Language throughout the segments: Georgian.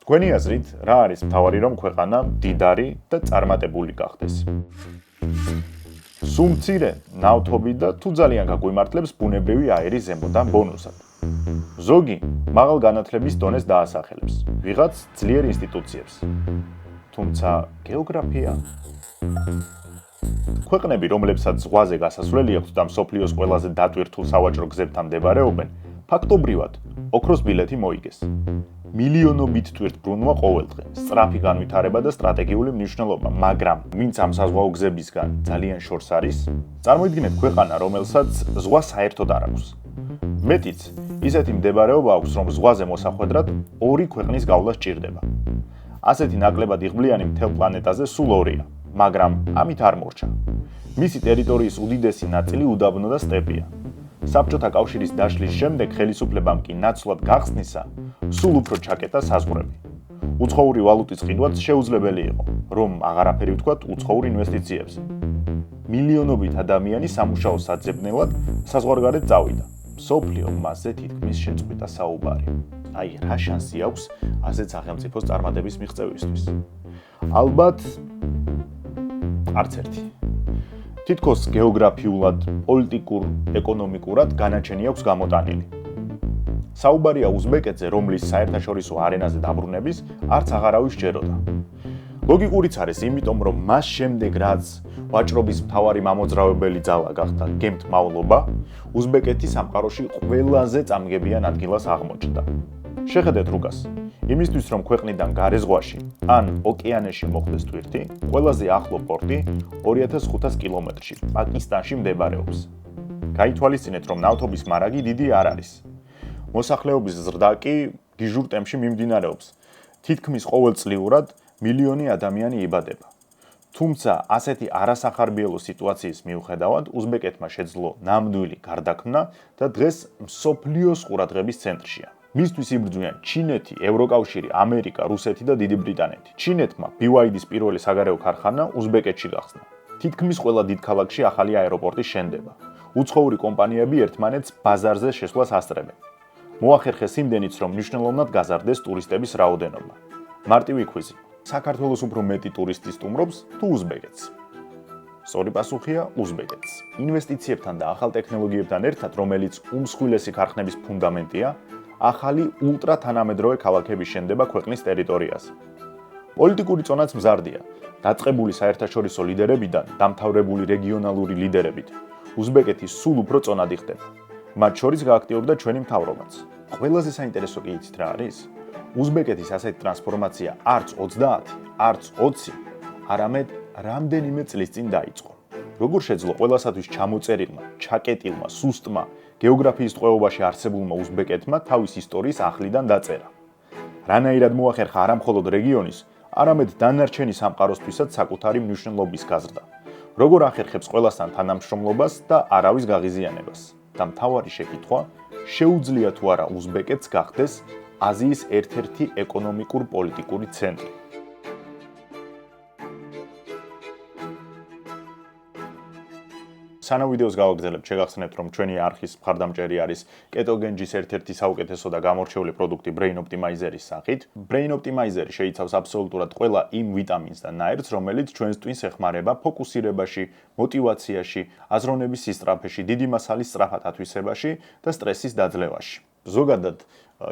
თქვენი აზრით, რა არის მთავარი რომ ქვეყანა მდიდარი და წარმატებული გახდეს? სულ მცირე, ნავთობი და თუ ძალიან გაგვიმართლებს ბუნებრივი აირის ზემოდან ბონუსად. ზოგი მაღალ განათლების დონეს დაასახელებს, ვიღაც ძლიერ ინსტიტუციებს. თუმცა გეოგრაფია ქვეყნები, რომლებსაც ზღვაზე გასასვლელი აქვს და მსოფლიოს ყველაზე დატვირთულ სავაჭრო გზებთან მდებარეობენ, ფაქტობრივად ოქროს ბილეთი მოიგეს. მილიონობით ტვირთბრუნვა ყოველდღე, სწრაფი განვითარება და სტრატეგიული მნიშვნელობა, მაგრამ ვინც ამ საზღვაო გზებისგან ძალიან შორს არის, წარმოიდგინეთ ქვეყანა, რომელსაც ზღვა საერთოდ არ აქვს. მეტიც, ისეთი მდებარეობა აქვს, რომ ზღვაზე მოსახვედრად ორი ქვეყნის გავლა სჭირდება. ასეთი ნაკლებად იღბლიანი მთელ პლანეტაზე სულ ორია, მაგრამ ამით არ მორჩა. მისი ტერიტორიის უდიდესი ნაწილი უდაბნო და სტეპია. საბჭოთა კავშირის დაშლის შემდეგ ხელისუფლებამ კი ნაცვლად გახსნისა სულ უფრო ჩაკეტა საზღვრები. უცხოური ვალუტის ყიდვაც შეუძლებელი იყო, რომ აღარაფერი ვთქვათ უცხოურ ინვესტიციებზე. მილიონობით ადამიანი სამუშაო საძებნელად საზღვარგარეთ წავიდა. მსოფლიო მასზე თითქმის შეწყვიტა საუბარი. აი, რა შანსი აქვს ასეთ სახელმწიფოს წარმატების მიღწევისთვის? ალბათ არც ერთი. თითქოს გეოგრაფიულად, პოლიტიკურ, ეკონომიკურად განაჩენი აქვს გამოტანილი. საუბარია უზბეკეთზე, რომლის საერთაშორისო არენაზე დაბრუნების არც აღარავის სჯეროდა. ლოგიკურიც არის, იმიტომ რომ მას შემდეგ რაც ვაჭრობის მთავარი მამოძრავებელი ძალა გახდა გემთმავლობა, უზბეკეთი სამყაროში ყველაზე წამგებიან ადგილას აღმოჩნდა. შეხედეთ რუკას. იმისთვის რომ ქვეყნიდან გარე ზღვაში ან ოკეანეში მოხდეს ტვირთი, ყველაზე ახლო პორტი 2500 კილომეტრში, პაკისტანში მდებარეობს. გაითვალისწინეთ, რომ ნავთობის მარაგი დიდი არ არის. მოსახლეობის ზრდა კი გიჟურ ტემპში მიმდინარეობს. თითქმის ყოველწლიურად მილიონი ადამიანი იბადება. თუმცა ასეთი არასახარბიელო სიტუაციის მიუხედავად, უზბეკეთმა შეძლო ნამდვილი გარდაქმნა და დღეს მსოფლიოს ყურადღების ცენტრშია. მისთვის იბრძვიან ჩინეთი, ევროკავშირი, ამერიკა, რუსეთი და დიდი ბრიტანეთი. ჩინეთმა BYD-ის პირველი საგარეო ქარხანა უზბეკეთში გახსნა. თითქმის ყველა დიდ ქალაქში ახალი აეროპორტი შენდება. უცხოური კომპანიები ერთმანეთს ბაზარზე შესვლას ასწრებენ. მოახერხეს იმდენიც, რომ მნიშვნელოვნად გაზარდეს ტურისტების რაოდენობა. მარტივი კვიზი. საქართველოს უფრო მეტი ტურისტი სტუმრობს თუ უზბეკეთს? სწორი პასუხია უზბეკეთს. ინვესტიციებთან და ახალ ტექნოლოგიებთან ერთად, რომელიც უმსხვილესი ქარხნების ფუნდამენტია, ახალი ულტრათანამედროვე ქალაქები შენდება ქვეყნის ტერიტორიაზე. პოლიტიკური წონაც მზარდია. დაწყებული საერთაშორისო ლიდერებიდან დამთავრებული რეგიონალური ლიდერებით, უზბეკეთი სულ უფრო წონადი ხდება. მათ შორის გააქტიურდა ჩვენი მთავრობაც. ყველაზე საინტერესო კი იცით რა არის? უზბეკეთის ასეთი ტრანსფორმაცია არც 30, არც 20, არამედ რამდენიმე წლის წინ დაიწყო. როგორ შეძლო ყველასათვის ჩამოწერილმა, ჩაკეტილმა, სუსტმა, გეოგრაფიის ტყვეობაში არსებულმა უზბეკეთმა თავის ისტორიის ახლიდან დაწერა. რანაირად მოახერხა არა მხოლოდ რეგიონის, არამედ დანარჩენი სამყაროსთვისაც საკუთარი მნიშვნელობის გაზრდა. როგორ ახერხებს ყველასთან თანამშრომლობას და არავის გაღიზიანებას. და მთავარი შეკითხვა, შეუძლია თუ არა უზბეკეთს გახდეს აზიის ერთ-ერთი ეკონომიკურ-პოლიტიკური ცენტრი. სანამ ვიდეოს გავაგრძელებთ, შეგახსენებთ, რომ ჩვენი არხის მხარდამჭერი არის კეტოგენჯის ერთ-ერთი საუკეთესო და გამორჩეული პროდუქტი Brain Optimizer-ის სახით. Brain Optimizer შეიცავს აბსოლუტურად ყველა იმ ვიტამინს და ნაერთს, რომელიც ჩვენს ტვინს ეხმარება ფოკუსირებაში, მოტივაციაში, აზროვნების სისწრაფეში, დიდი მასალის სწრაფად ათვისებაში და სტრესის დაძლევაში. ზოგადად,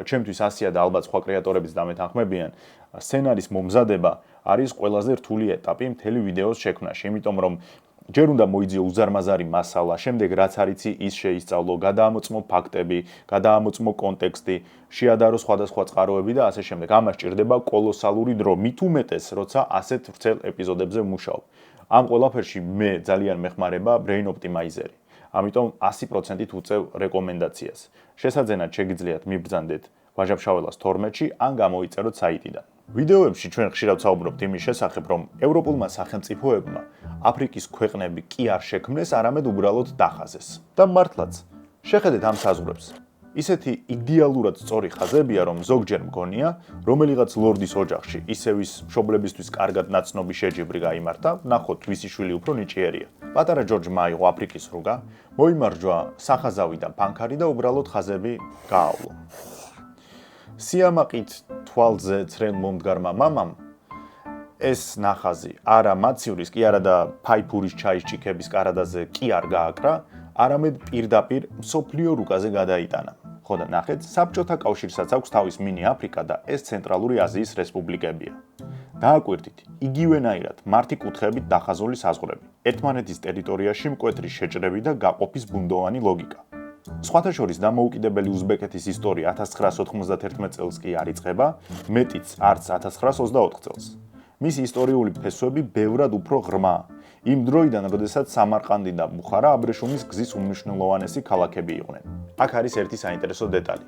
ჩემთვის ასია და ალბათ სხვა კრეატორებიც დამეთანხმებიან, სცენარის მომზადება არის ყველაზე რთული ეტაპი მთელი ვიდეოს შექმნაში, იმიტომ რომ ჯერ უნდა მოიძიო უზარმაზარი მასალა, შემდეგ რაც არიცი ის შეისწავლო, გადაამოწმო ფაქტები, გადაამოწმო კონტექსტი, შეადარო სხვადასხვა წყაროები და ასე შემდეგ. ამას სჭირდება კოლოსალური დრო, მით უმეტეს, როცა ასეთ ვრცელ ეპიზოდებზე ვმუშაობ. ამ ყველაფერში მე ძალიან მეხმარება Brain Optimizer-ი. ამიტომ 100%-ით უწევ რეკომენდაციას. შესაძენად შეგიძლიათ მიბრძანდეთ ვაჟა-ფშაველას 12-ში ან გამოიწეროთ საიტიდან. ვიდეოებში ჩვენ ხშირად ვსაუბრობთ იმის შესახებ, რომ ევროპულმა სახელმწიფოებმა აფრიკის ქვეყნები კი არ შექმნეს, არამედ უბრალოდ დახაზეს. და მართლაც, შეხედეთ ამ საზღვრებს. ისეთი იდეალურად სწორი ხაზებია, რომ ზოგჯერ მგონია, რომელიღაც ლორდის ოჯახში ისევ ის მშობლებისთვის კარგად ნაცნობი შეჯიბრი გაიმართა, ნახოთ ვისი შვილი უფრო ნიჭიერია. პატარა ჯორჯმა აიღო აფრიკის რუგა, მოიმარჯვა სახაზავი და ფანქარი და უბრალოდ ხაზები გაავლო. სიამაყით თვალზე ცრემ მომდგარმა მამამ ეს ნახაზი არა მაცივრის კი არა და ფაიფურის ჩაის ჭიქების კარადაზე კი არ გააკრა, არამედ პირდაპირ მსოფლიო რუკაზე გადაიტანა. ხო და ნახეთ, საბჭოთა კავშირსაც აქვს თავის მინი აფრიკა და ეს ცენტრალური აზიის რესპუბლიკებია. დააკვირდით, იგივენაირად მართი კუთხეებით დახაზული საზღვრები, ერთმანეთის ტერიტორიაში მკვეთრი შეჭრები და გაყოფის ბუნდოვანი ლოგიკა. სხვათა შორის დამოუკიდებელი უზბეკეთის ისტორია 1991 წელს კი არ იწყება, მეტიც არც 1924 წელს. მისი ისტორიული ფესვები ბევრად უფრო ღრმაა. იმ დროიდან, როდესაც სამარყანდი და ბუხარა აბრეშუმის გზის უმნიშვნელოვანესი ქალაქები იყვნენ. აქ არის ერთი საინტერესო დეტალი.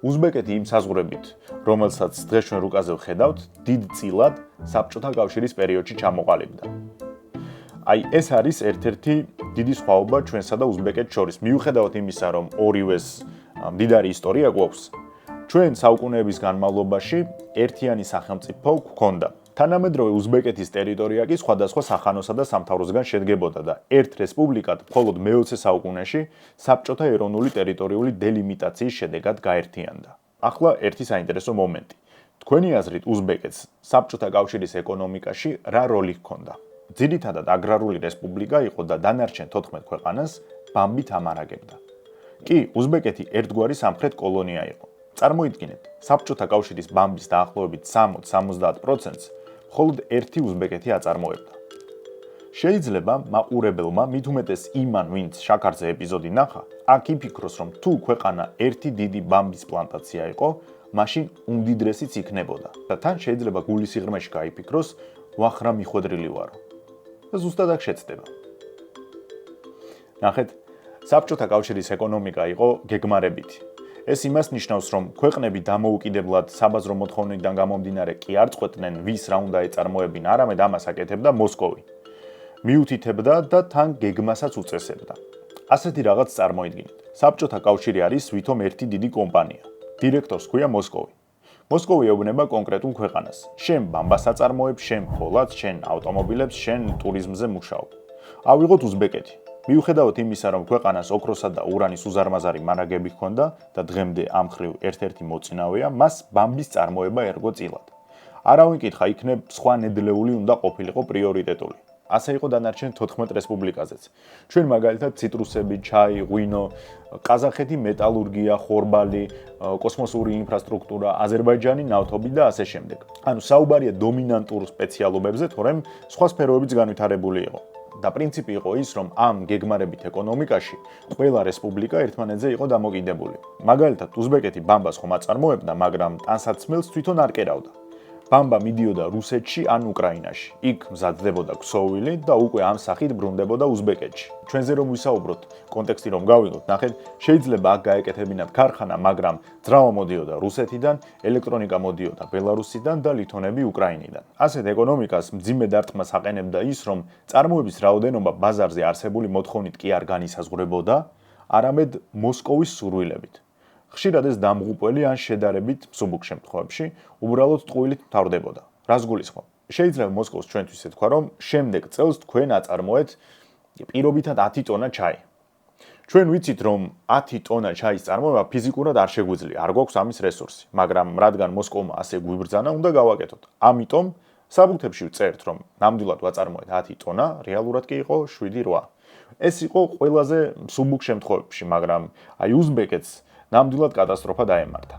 უზბეკეთი იმ საზღვრებით, რომელსაც დღეს ჩვენ რუკაზე ვხედავთ, დიდწილად საბჭოთა კავშირის პერიოდში ჩამოყალიბდა. აი ეს არის ერთ-ერთი დიდი სხვაობა ჩვენსა და უზბეკეთს შორის. მიუხედავად იმისა, რომ ორივეს მდიდარი ისტორია გვაქვს, ჩვენ საუკუნეების განმავლობაში ერთიანი სახელმწიფო გვქონდა. თანამედროვე უზბეკეთის ტერიტორია კი სხვადასხვა სახანოსა და სამთავროსგან შედგებოდა და ერთ რესპუბლიკად მხოლოდ მე-20 საუკუნეში საბჭოთა ეროვნული ტერიტორიული დელიმიტაციის შედეგად გაერთიანდა. ახლა ერთი საინტერესო მომენტი. თქვენი აზრით უზბეკეთს საბჭოთა კავშირის ეკონომიკაში რა როლი ჰქონდა? ძირითადად აგრარული რესპუბლიკა იყო და დანარჩენ 14 ქვეყანას ბამბით ამარაგებდა. კი, უზბეკეთი ერთგვარი სამხრეთ კოლონია იყო. წარმოიდგინეთ, საბჭოთა კავშირის ბამბის დაახლოებით 60-70%-ს მხოლოდ ერთი უზბეკეთი აწარმოებდა. შეიძლება მაყურებელმა მით უმეტეს იმან, ვინც შაქარზე ეპიზოდი ნახა, აქ იფიქროს, რომ თუ ქვეყანა ერთი დიდი ბამბის პლანტაცია იყო, მაშინ უმდიდრესიც იქნებოდა. და თან შეიძლება გულის სიღრმეში გაიფიქროს, ვახ რა მიხვედრილი ვარო. და ზუსტად აქ შეცდება. ნახეთ, საბჭოთა კავშირის ეკონომიკა იყო გეგმარებითი. ეს იმას ნიშნავს, რომ ქვეყნები დამოუკიდებლად საბაზრო მოთხოვნიდან გამომდინარე კი არ წყვეტდნენ, ვის რა უნდა ეწარმოებინ, არამედ ამას აკეთებდა მოსკოვი. მიუთითებდა და თან გეგმასაც უწესებდა. ასეთი რაღაც წარმოიდგინეთ. საბჭოთა კავშირი არის ვითომ ერთი დიდი კომპანია. დირექტორს ჰქვია მოსკოვი. მოსკოვი ეუბნება კონკრეტულ ქვეყანას. შენ ბამბას აწარმოებ, შენ ფოლადს, შენ ავტომობილებს, შენ ტურიზმზე მუშაობ. ავიღოთ უზბეკეთი. მიუხედავად იმისა, რომ ქვეყანას ოქროსა და ურანის უზარმაზარი მარაგები ჰქონდა და დღემდე ამ მხრივ ერთ-ერთი მოწინავეა, მას ბამბის წარმოება ერგო წილად. არავინ კითხა, იქნებ სხვა ნედლეული უნდა ყოფილიყო პრიორიტეტული. ასე იყო დანარჩენ 14 რესპუბლიკაზეც. ჩვენ მაგალითად ციტრუსები, ჩაი, ღვინო, ყაზახეთი მეტალურგია, ხორბალი, კოსმოსური ინფრასტრუქტურა, აზერბაიჯანი ნავთობი და ასე შემდეგ. ანუ საუბარია დომინანტურ სპეციალობებზე, თორემ სხვა სფეროებიც განვითარებული იყო. და პრინციპი იყო ის, რომ ამ გეგმარებით ეკონომიკაში ყველა რესპუბლიკა ერთმანეთზე იყო დამოკიდებული. მაგალითად, უზბეკეთი ბამბას ხომ აწარმოებდა, მაგრამ ტანსაცმელს თვითონ არ კერავდა. ბამბა მიდიოდა რუსეთში ან უკრაინაში. იქ მზადდებოდა ქსოვილი და უკვე ამ სახით ბრუნდებოდა უზბეკეთში. ჩვენზე რომ ვისაუბროთ, კონტექსტი რომ გავიგოთ, ნახეთ, შეიძლება აქ გაეკეთებინათ ქარხანა, მაგრამ ძრავა მოდიოდა რუსეთიდან, ელექტრონიკა მოდიოდა ბელარუსიდან და ლითონები უკრაინიდან. ასეთ ეკონომიკას მძიმე დარტყმას აყენებდა ის, რომ წარმოების რაოდენობა ბაზარზე არსებული მოთხოვნით კი არ განისაზღვრებოდა, არამედ მოსკოვის სურვილებით. ხშირად ეს დამღუპველი ან შედარებით მსუბუქ შემთხვევებში უბრალოდ ტყუილით მთავრდებოდა. რას გულისხმობ? შეიძლება მოსკოვს ჩვენთვის ეთქვა, რომ შემდეგ წელს თქვენ აწარმოეთ პირობითად 10 ტონა ჩაი. ჩვენ ვიცით, რომ 10 ტონა ჩაის წარმოება ფიზიკურად არ შეგვიძლია, არ გვაქვს ამის რესურსი, მაგრამ რადგან მოსკოვმა ასე გვიბრძანა, უნდა გავაკეთოთ. ამიტომ საბუთებში ვწერთ, რომ ნამდვილად ვაწარმოეთ 10 ტონა, რეალურად კი იყო 7-8. ეს იყო ყველაზე მსუბუქ შემთხვევებში, მაგრამ აი უზბეკეთს ნამდვილად კატასტროფა დაემართა.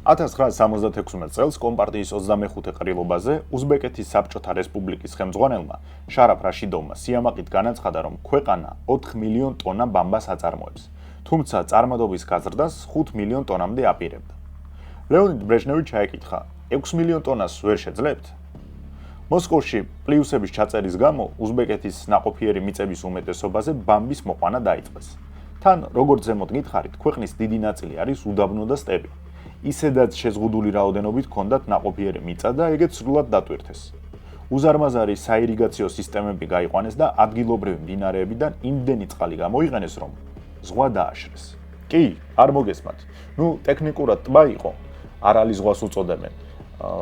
1976 წელს კომპარტიის 25 ყრილობაზე უზბეკეთის საბჭოთა რესპუბლიკის ხელმძღვანელმა შარაფ რაშიდოვმა სიამაყით განაცხადა, რომ ქვეყანა 4 მილიონ ტონა ბამბას აწარმოებს, თუმცა წარმატების გაზრდას 5 მილიონ ტონამდე აპირებდა. ლეონიდ ბრეჟნევი ჩაეკითხა, 6 მილიონ ტონას ვერ შეძლებთ? მოსკოვში პლიუსების ჩაწერის გამო უზბეკეთის ნაყოფიერი მიწების უმეტესობაზე ბამბის მოყვანა დაიწყეს. თან, როგორც ზემოთ გითხარით, ქვეყნის დიდი ნაწილი არის უდაბნო და სტეპი. ისედაც შეზღუდული რაოდენობით ჰქონდათ ნაყოფიერი მიწა და ეგეც სრულად დატვირთეს. უზარმაზარი საირიგაციო სისტემები გაიყვანეს და ადგილობრივი მდინარეებიდან იმდენი წყალი გამოიყენეს, რომ ზღვა დააშრეს. კი, არ მოგესმათ. ტექნიკურად ტბა იყო, არალის ზღვას უწოდებენ.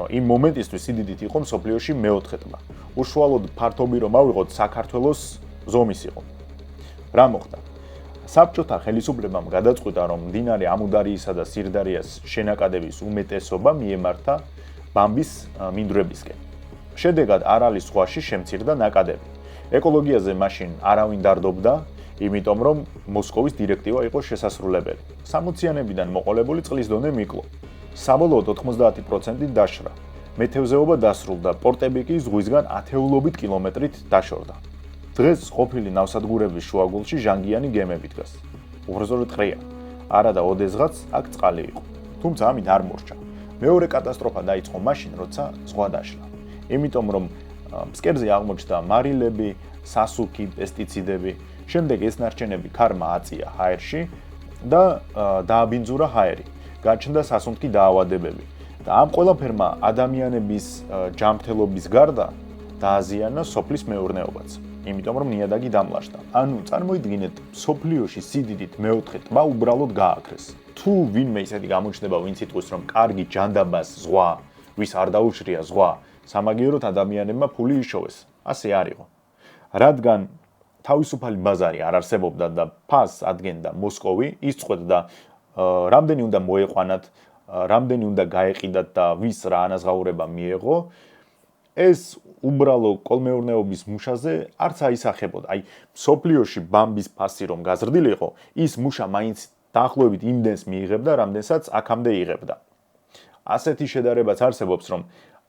იმ მომენტისთვის სიდიდით იყო მსოფლიოში მეოთხე ტბა. უშუალოდ ფართობი რომ ავიღოთ, საქართველოს ზომის იყო. რა მოხდა? საბჭოთა ხელისუფლებამ გადაწყვიტა, რომ მდინარე ამუდარიისა და სირდარიას შენაკადების უმეტესობა მიემართა ბამბის მინდვრებისკენ. შედეგად არალის ზღვაში შემცირდა ნაკადები. ეკოლოგიაზე მაშინ არავინ დარდობდა, იმიტომ რომ მოსკოვის დირექტივა იყო შესასრულებელი. 60-იანებიდან მოყოლებული წყლის დონე მიკლო. საბოლოოდ 90% დაშრა. მეთევზეობა დასრულდა, პორტები კი ზღვისგან ათეულობით კილომეტრით დაშორდა. დღეს ყოფილი ნავსადგურების შუაგულში ჟანგიანი გემები დგას. უბრალოდ ყრია. არა და ოდესღაც აქ წყალი იყო. თუმცა ამით არ მორჩა. მეორე კატასტროფა დაიწყო მაშინ, როცა ზღვა დაშრა. იმიტომ რომ ფსკერზე აღმოჩნდა მარილები, სასუქი, პესტიციდები, შემდეგ ეს ნარჩენები ქარმა აწია ჰაერში და დააბინძურა ჰაერი. გაჩნდა სასუნთქი დაავადებები. და ამ ყველაფერმა ადამიანების ჯანმრთელობის გარდა დააზიანა სოფლის მეურნეობაც. იმიტომ რომ ნიადაგი დამლაშდა. ანუ წარმოიდგინეთ, სოფლიოში სიდიდით მეოთხე ტბა უბრალოდ გააქრეს. თუ ვინმე ისეთი გამოჩნდება, ვინც იტყვის, რომ კარგი ჯანდაბას ზღვა, ვის არ დაუჭრია ზღვა, სამაგიეროდ ადამიანებმა ფული იშოვეს. ასე არ იყო. რადგან თავისუფალი ბაზარი არ არსებობდა და ფასს ადგენდა მოსკოვი, ის წყვეტდა რამდენი უნდა მოეყვანათ, რამდენი უნდა გაეყიდათ და ვის რა ანაზღაურება მიეღო, ეს უბრალო კოლმეურნეობის მუშაზე არც აისახებოდა. აი, სოფლიოში ბამბის ფასი რომ გაზრდილიყო, ის მუშა მაინც დაახლოებით იმდენს მიიღებდა, რამდენსაც აქამდე იღებდა. ასეთი შედარებაც არსებობს, რომ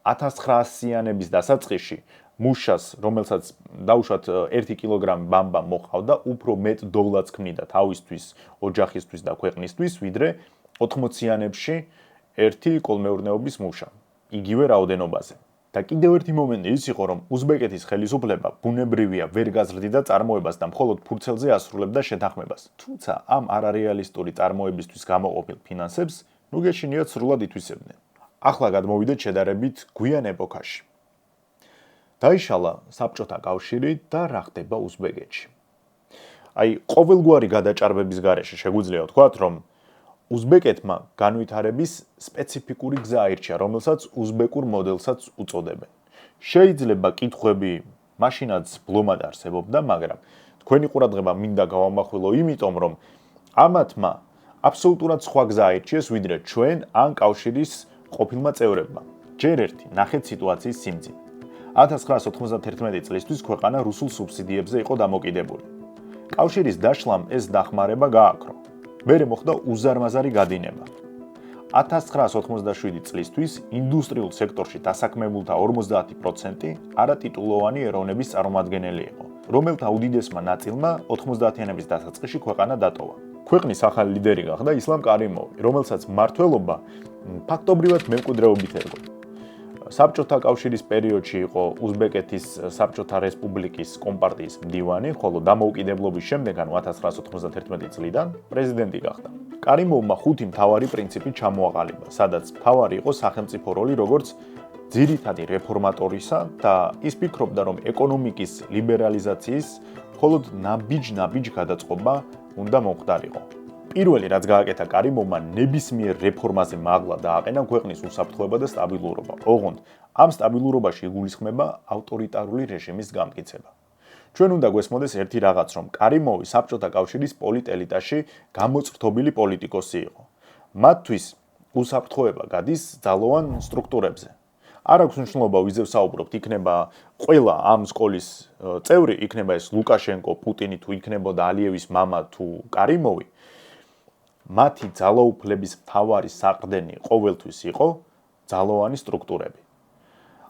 1900-იანების დასაწყისში მუშას, რომელსაც დაუშვათ 1 კილოგრამი ბამბა მოყავდა, უფრო მეტ დოვლაც ქმნიდა თავისთვის, ოჯახისთვის და ქვეყნისთვის, ვიდრე 80-იანებში ერთი კოლმეურნეობის მუშა, იგივე რაოდენობაზე. და კიდევ ერთი მომენტი ის იყო, რომ უზბეკეთის ხელისუფლება ბუნებრივია ვერ გაზრდიდა წარმოებას და მხოლოდ ფურცელზე ასრულებდა შეთანხმებას. თუმცა ამ არარეალისტური წარმოებისთვის გამოყოფილ ფინანსებს ნუ გეშინიათ სრულად ითვისებდნენ. ახლა გადმოვიდეთ შედარებით გვიან ეპოქაში. დაიშალა საბჭოთა კავშირი და რა ხდება უზბეკეთში. აი, ყოველგვარი გადაჭარბების გარეშე შეგვიძლია ვთქვათ, რომ უზბეკეთმა განვითარების სპეციფიკური გზა აირჩია, რომელსაც უზბეკურ მოდელსაც უწოდებენ. შეიძლება კითხვები მაშინაც ბლომად არსებობდა, მაგრამ თქვენი ყურადღება მინდა გავამახვილო იმიტომ, რომ ამათმა აბსოლუტურად სხვა გზა აირჩიეს, ვიდრე ჩვენ ან კავშირის ყოფილმა წევრებმა. ჯერ ერთი, ნახეთ სიტუაციის სიმძიმე. 1991 წლისთვის ქვეყანა რუსულ სუბსიდიებზე იყო დამოკიდებული. კავშირის დაშლამ ეს დახმარება გააქრო. მერე მოხდა უზარმაზარი გადინება. 1997 წლისთვის ინდუსტრიულ სექტორში დასაქმებულთა 50% არატიტულოვანი ეროვნების წარმომადგენელი იყო, რომელთა უდიდესმა ნაწილმა 90-იანების დასაწყისში ქვეყანა დატოვა. ქვეყნის ახალი ლიდერი გახდა ისლამ კარიმოვი, რომელსაც მმართველობა ფაქტობრივად მემკვიდრეობით ერგო. საბჭოთა კავშირის პერიოდში იყო უზბეკეთის საბჭოთა რესპუბლიკის კომპარტიის მდივანი, ხოლო დამოუკიდებლობის შემდეგ, ანუ 1991 წლიდან პრეზიდენტი გახდა. კარიმოვმა 5 მთავარი პრინციპი ჩამოაყალიბა, სადაც მთავარი იყო სახელმწიფო როლი როგორც ძირითადი რეფორმატორისა და ის ფიქრობდა, რომ ეკონომიკის ლიბერალიზაციის მხოლოდ ნაბიჯ გადაწყობა უნდა მომხდარიყო. პირველი რაც გააკეთა კარიმოვმა, ნებისმიერ რეფორმაზე მაღლა დააყენა ქვეყნის უსაფრთხოება და სტაბილურობა. ოღონდ ამ სტაბილურობაში იგულისხმება ავტორიტარული რეჟიმის გამტკიცება. ჩვენ უნდა გვესმოდეს ერთი რაღაც, რომ კარიმოვი საბჭოთა კავშირის პოლიტელიტაში გამოწვრთობილი პოლიტიკოსი იყო. მათთვის უსაფრთხოება გადის ძალოვან სტრუქტურებზე. არ აქვს მნიშვნელობა, ვიზე ვსაუბრობთ, იქნება ყველა ამ სკოლის წევრი, იქნება ეს ლუკაშენკო, პუტინი თუ იქნებოდა ალიევის მამა თუ კარიმოვი. მათი ძალაუფლების მთავარი საყრდენი ყოველთვის იყო ძალოვანი სტრუქტურები.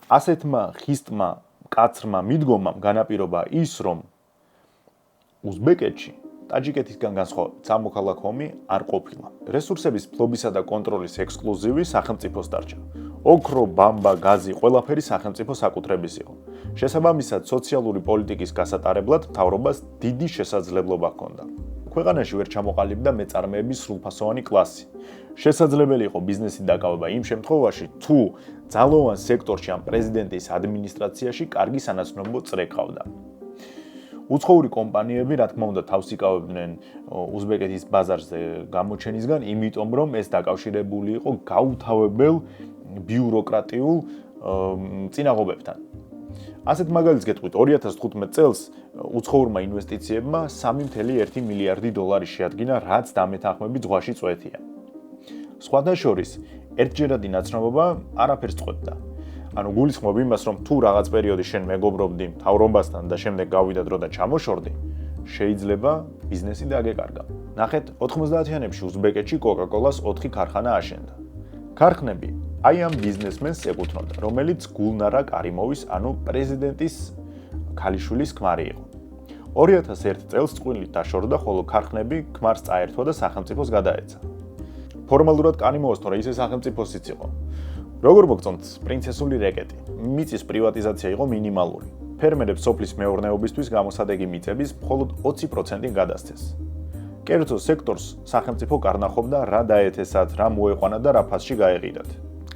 ასეთმა ხისტმა კაცრმა მიდგომამ განაპირობა ის, რომ უზბეკეთში ტაჯიკეთისგან განსხვავებით სამოქალაქო ომი არ ყოფილა. რესურსების ფლობისა და კონტროლის ექსკლუზივი სახელმწიფოს დარჩა. ოქრო, ბამბა, გაზი, ყველაფერი სახელმწიფო საკუთრების იყო. შესაბამისად, სოციალური პოლიტიკის გასატარებლად მთავრობას დიდი შესაძლებლობა ჰქონდა. ქვეყანაში ვერ ჩამოყალიბდა მეწარმეების სრულფასოვანი კლასი. შესაძლებელი იყო ბიზნესით დაკავება იმ შემთხვევაში, თუ ძალოვან სექტორში ან პრეზიდენტის ადმინისტრაციაში კარგი სანაცნობო წრე ყავდა. უცხოური კომპანიები, რა თქმა უნდა, თავს იკავებდნენ უზბეკეთის ბაზარზე გამოჩენისგან, იმიტომ რომ ეს დაკავშირებული იყო გაუთავებელ ბიუროკრატიულ წინაღობებთან. ასეთ მაგალითს გეტყვით 2015 წელს უცხოურმა ინვესტიციებმა 3.1 მილიარდი დოლარი შეადგინა, რაც დამეთანხმებით ზღვაში წვეთია. სხვათა შორის, ერთჯერადი ნაცნობობა არაფერს წყვეტდა. ანუ გულისხმობ იმას, რომ თუ რაღაც პერიოდი შენ მეგობრობდი მთავრობასთან და შემდეგ გავიდა დრო და ჩამოშორდი, შეიძლება ბიზნესი დაგეკარგა. ნახეთ, 90-იანებში უზბეკეთში Coca-Cola-ს 4 ქარხანა აშენდა. ქარხნები აი ამ ბიზნესმენს ეკუთვნოდა, რომელიც გულნარა კარიმოვის, ანუ პრეზიდენტის ქალიშვილის ქმარი იყო. 2001 წელს წყვილი დაშორდა, ხოლო ქარხნები ქმარს წაერთვა და სახელმწიფოს გადაეცა. ფორმალურად კარიმოვას თორე ისე სახელმწიფოსიც იყო. როგორ მოგწონთ პრინცესული რეკეტი? მიწის პრივატიზაცია იყო მინიმალური. ფერმერებს სოფლის მეურნეობისთვის გამოსადეგი მიწების მხოლოდ 20% გადასცეს. კერძო სექტორს სახელმწიფო კარნახობდა რა დაეთესათ, რა მოეყვანა და რა ფასში გაეყიდათ.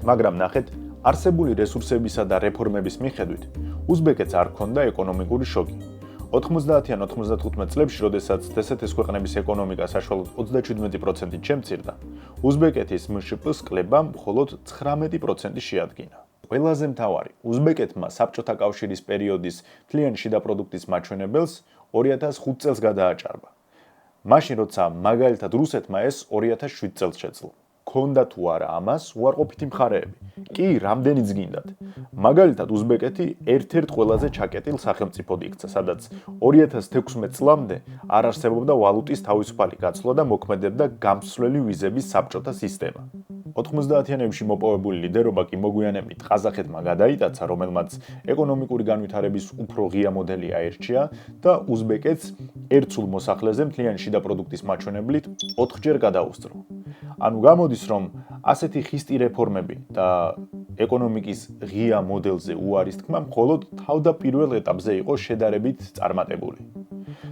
მაგრამ ნახეთ, არსებული რესურსებისა და რეფორმების მიხედვით, უზბეკეთს არ ჰქონდა ეკონომიკური შოკი. 90-იან 95 წლებში, როდესაც დსთ-ს ქვეყნების ეკონომიკა საშუალოდ 37%-ით შემცირდა, უზბეკეთის მშპ-ს კლებამ მხოლოდ 19% შეადგინა. ყველაზე მთავარი, უზბეკეთმა საბჭოთა კავშირის პერიოდის მთლიანი შიდა პროდუქტის მაჩვენებელს 2005 წელს გადააჭარბა. მაშინ, როცა მაგალითად რუსეთმა ეს 2007 წელს შეძლო. ქონდა თუ არა ამას უარყოფითი მხარეები. კი, რამდენიც გინდათ. მაგალითად, უზბეკეთი ერთ-ერთ ყველაზე ჩაკეტილ სახელმწიფოდ იქცა, სადაც 2016 წლამდე არ არსებობდა ვალუტის თავისუფალი გაცვლა და მოქმედებდა გამსვლელი ვიზების საბჭოთა სისტემა. 90-იანებში მოპოვებული ლიდერობა კი მოგვიანებით ყაზახეთმა გადაიტაცა, რომელმაც ეკონომიკური განვითარების უფრო ღია მოდელი აერჩია და უზბეკეთს ერთსულ მოსახლეზე მთლიანი შიდა პროდუქტის მაჩვენებლით 4-ჯერ გადაუსწრო. ანუ გამოდის, რომ ასეთი ხისტი რეფორმები და ეკონომიკის ღია მოდელზე უარის თქმა მხოლოდ თავდაპირველ ეტაპზე იყო შედარებით წარმატებული.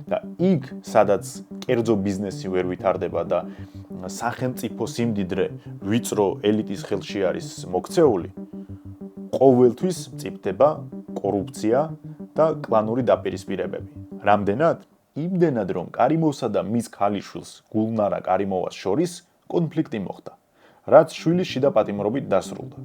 და იქ, სადაც კერძო ბიზნესი ვერ ვითარდება და სახელმწიფო სიმდიდრე ვიწრო ელიტის ხელში არის მოქცეული, ყოველთვის მწიფდება კორუფცია და კლანური დაპირისპირებები. რამდენად? იმდენად, რომ კარიმოვსა და მის ქალიშვილს გულნარა კარიმოვას შორის კონფლიქტი მოხდა, რაც შვილის შიდა პატიმრობით დასრულდა.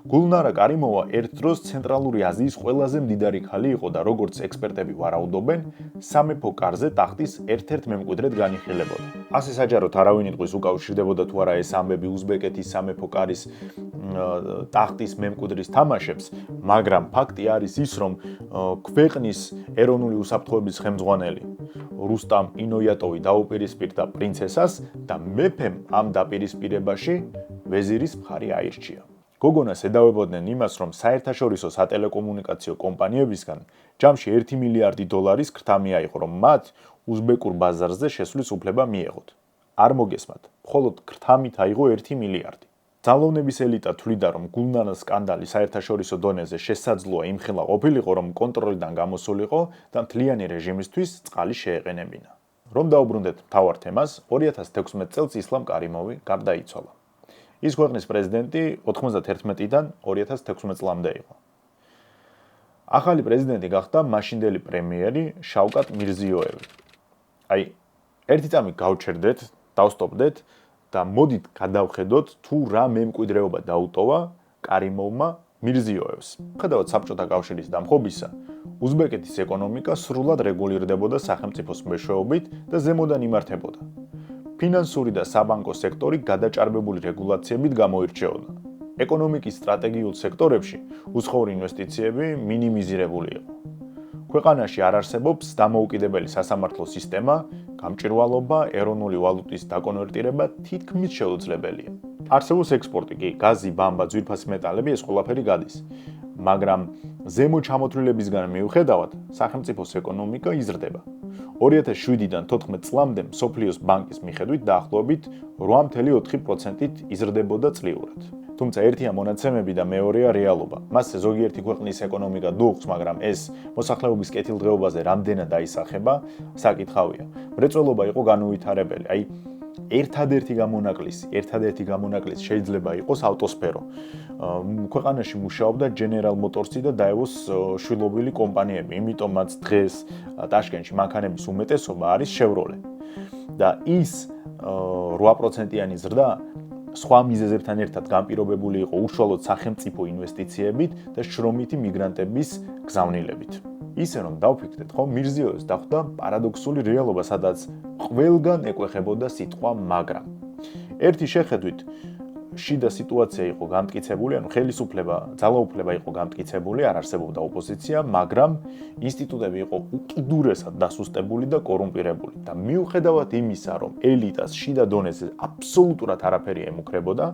გულნარა კარიმოვა ერთ დროს ცენტრალური აზიის ყველაზე მდიდარი ქალი იყო და როგორც ექსპერტები ვარაუდობენ, სამეფო კარზე ტახტის ერთ-ერთ მემკვიდრედ განიხილებოდა. ასე საჯაროდ არავინ იტყვის უკავშირდებოდა თუ არა ეს ამბები უზბეკეთის სამეფო კარის ტახტის მემკვიდრის თამაშებს, მაგრამ ფაქტი არის ის, რომ ქვეყნის ეროვნული უსაფრთხოების ხელმძღვანელი რუსტამ ინოიატოვი დაუპირისპირდა პრინცესას და მეფემ ამ დაპირისპირებაში ვეზირის მხარი აირჩია. გოგონას ედავებოდნენ იმას, რომ საერთაშორისო სატელეკომუნიკაციო კომპანიებისგან ჯამში 1 მილიარდი დოლარის ქრთამი აიღო, რომ მათ უზბეკურ ბაზარზე შესვლის უფლება მიეღოთ. არ მოგესმათ, მხოლოდ ქრთამით აიღო 1 მილიარდი. ძალოვნების ელიტა თვლიდა, რომ გულნარას სკანდალი საერთაშორისო დონეზე შესაძლოა იმხელა ყოფილიყო, რომ კონტროლიდან გამოსულიყო და მთლიანი რეჟიმისთვის წყალი შეეყენებინა. რომ დაუბრუნდეთ მთავარ თემას, 2016 წელს ისლამ კარიმოვი გარდაიცვალა. ის ქვეყნის პრეზიდენტი 91-დან 2016 წლამდე იყო. ახალი პრეზიდენტი გახდა მაშინდელი პრემიერი შავკატ მირზიოევი. აი, ერთი წამი გავჩერდეთ, დავსტოპდეთ და მოდით გადავხედოთ თუ რა მემკვიდრეობა დაუტოვა კარიმოვმა მირზიოევს. ხედავთ საბჭოთა კავშირის დამხობისა, უზბეკეთის ეკონომიკა სრულად რეგულირდებოდა სახელმწიფოს მეშვეობით და ზემოდან იმართებოდა. ფინანსური და საბანკო სექტორი გადაჭარბებული რეგულაციებით გამოირჩეოდა. ეკონომიკის სტრატეგიულ სექტორებში უცხოური ინვესტიციები მინიმიზირებული იყო. ქვეყანაში არ არსებობს დამოუკიდებელი სასამართლო სისტემა, გამჭვირვალობა, ეროვნული ვალუტის დაკონვერტირება თითქმის შეუძლებელია. არსებობს ექსპორტი კი, გაზი, ბამბა, ძვირფასი მეტალები, ეს ყველაფერი გადის. მაგრამ ზემო ჩამოთვლილებისგან მიუხედავად, სახელმწიფოს ეკონომიკა იზრდება. 2007-დან 14 წლამდე მსოფლიოს ბანკის მიხედვით დაახლოებით 8.4%-ით იზრდებოდა წლიურად. თუმცა ერთია მონაცემები და მეორეა რეალობა. მასზე ზოგიერთი ქვეყნის ეკონომიკა დუხს, მაგრამ ეს მოსახლეობის კეთილდღეობაზე რამდენად აისახება, საკითხავია. მრეწველობა იყო განუვითარებელი. აი, ერთადერთი გამონაკლისი შეიძლება იყოს ავტოსფერო. ქვეყანაში მუშაობდა General Motors-ი და Daewoo-ს შვილობილი კომპანიები, იმიტომ მათ დღეს ტაშკენტში მანქანების უმეტესობა არის Chevrolet. და ის 8%-იანი ზრდა სხვა მიზეზებთან ერთად განპირობებული იყო უშუალოდ სახელმწიფო ინვესტიციებით და შრომითი მიგრანტების გზავნილებით. ისე რომ დავფიქრდეთ, ხო, მირზიოევს დახვდა პარადოქსული რეალობა, სადაც ყველგან ეკვეხებოდა სიტყვა მაგრამ. ერთი შეხედვით შიდა სიტუაცია იყო გამტკიცებული, ანუ ხელისუფლება, ძალაუფლება იყო გამტკიცებული, არ არსებობდა ოპოზიცია, მაგრამ ინსტიტუტები იყო უკიდურესად დასუსტებული და კორუმპირებული. და მიუხედავად იმისა, რომ ელიტას შიდა დონეზე აბსოლუტურად არაფერი ემუქრებოდა,